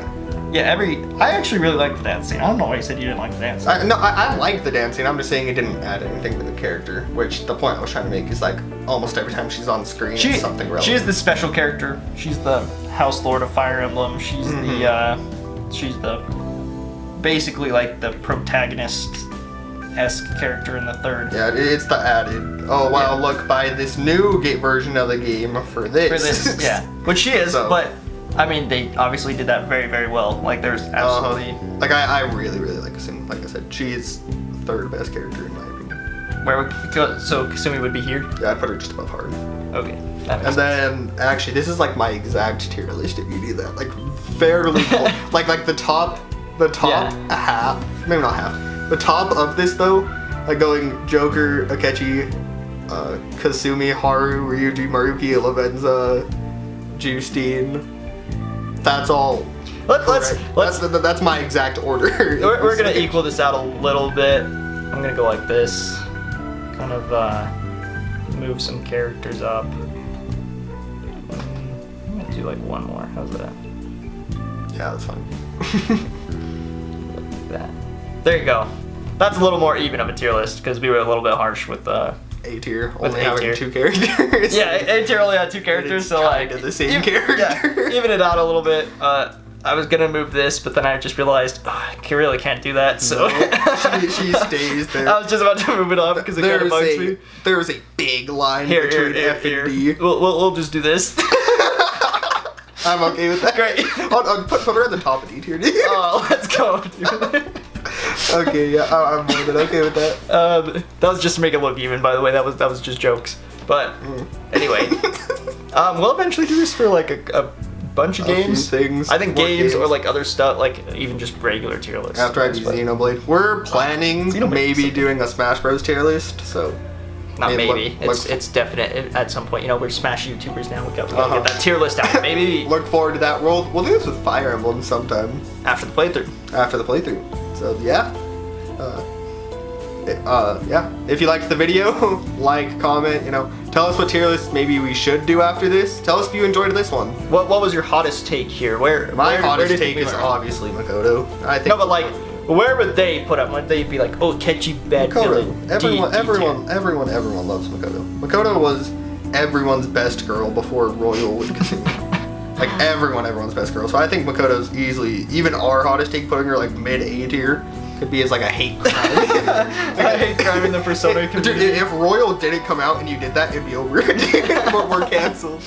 S2: yeah, I actually really like the dance scene. I don't know why you said you didn't like the dance scene.
S1: I like the dancing. I'm just saying it didn't add anything to the character. Which the point I was trying to make is like almost every time she's on screen, it's something relevant.
S2: She is the special character. She's the House Lord of Fire Emblem. She's she's the basically like the protagonist-esque character in the third.
S1: Yeah, it's the added. Oh wow, look, buy this new version of the game for this.
S2: For this, yeah. Which she is, but I mean, they obviously did that very, very well. Like, there's absolutely...
S1: Like, I really, really like Kasumi. Like I said, she's the third best character in my opinion.
S2: So Kasumi would be here?
S1: Yeah, I'd put her just above Haru.
S2: Okay.
S1: And then, actually, this is like my exact tier list if you need that. Like, fairly close. like the top half, maybe not half. The top of this, though, like going Joker, Akechi, Kasumi, Haru, Ryuji, Maruki, Lavenza, Justine. That's all. That's my exact order.
S2: We're gonna equal this out a little bit. I'm gonna go like this. Kind of move some characters up. I'm gonna do like one more. How's that?
S1: Yeah, that's fine.
S2: Like that. There you go. That's a little more even of a tier list because we were a little bit harsh with
S1: A tier,
S2: with
S1: only
S2: A
S1: having
S2: tier.
S1: 2 characters.
S2: Yeah, A tier only had 2 characters, so like
S1: the same character.
S2: Yeah, even it out a little bit. I was gonna move this, but then I just realized I really can't do that. So
S1: she stays there.
S2: I was just about to move it up because it kind of bugs me.
S1: There's a big line
S2: Here,
S1: between F and D.
S2: We'll just do this.
S1: I'm okay with that.
S2: Great.
S1: Put her at the top of D tier.
S2: Oh, let's go. Dude.
S1: Okay, yeah, I'm more than okay with that.
S2: That was just to make it look even, by the way. That was just jokes. But anyway, we'll eventually do this for like a bunch of games.
S1: Things.
S2: I think games or like other stuff, like even just regular tier lists.
S1: After I do Xenoblade, we're planning maybe doing a Smash Bros tier list. So.
S2: Not maybe. It's definite at some point. You know, we're Smash YouTubers now. We gotta get that tier list out. Maybe
S1: look forward to that. We'll do this with Fire Emblem sometime
S2: after the playthrough.
S1: So yeah. Yeah. If you liked the video, like, comment. You know, tell us what tier list maybe we should do after this. Tell us if you enjoyed this one.
S2: What was your hottest take here?
S1: My hottest take is obviously Makoto. I think.
S2: No, but like. Where would they put him? Would they be like, oh, catchy bad villain?
S1: Everyone loves Makoto. Makoto was everyone's best girl before Royal with Kasumi. Like everyone's best girl. So I think Makoto's easily, even our hottest take, putting her like mid A tier, could be as like a hate crime.
S2: I hate crime in the Persona community.
S1: Dude, if Royal didn't come out and you did that, it'd be over. We're canceled.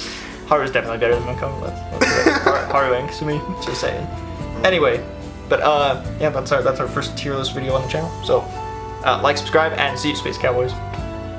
S2: Haru's definitely better than Makoto. Let's Haru and Kasumi. Just saying. Anyway. But yeah, that's our first tier list video on the channel. So like, subscribe, and see you, Space Cowboys.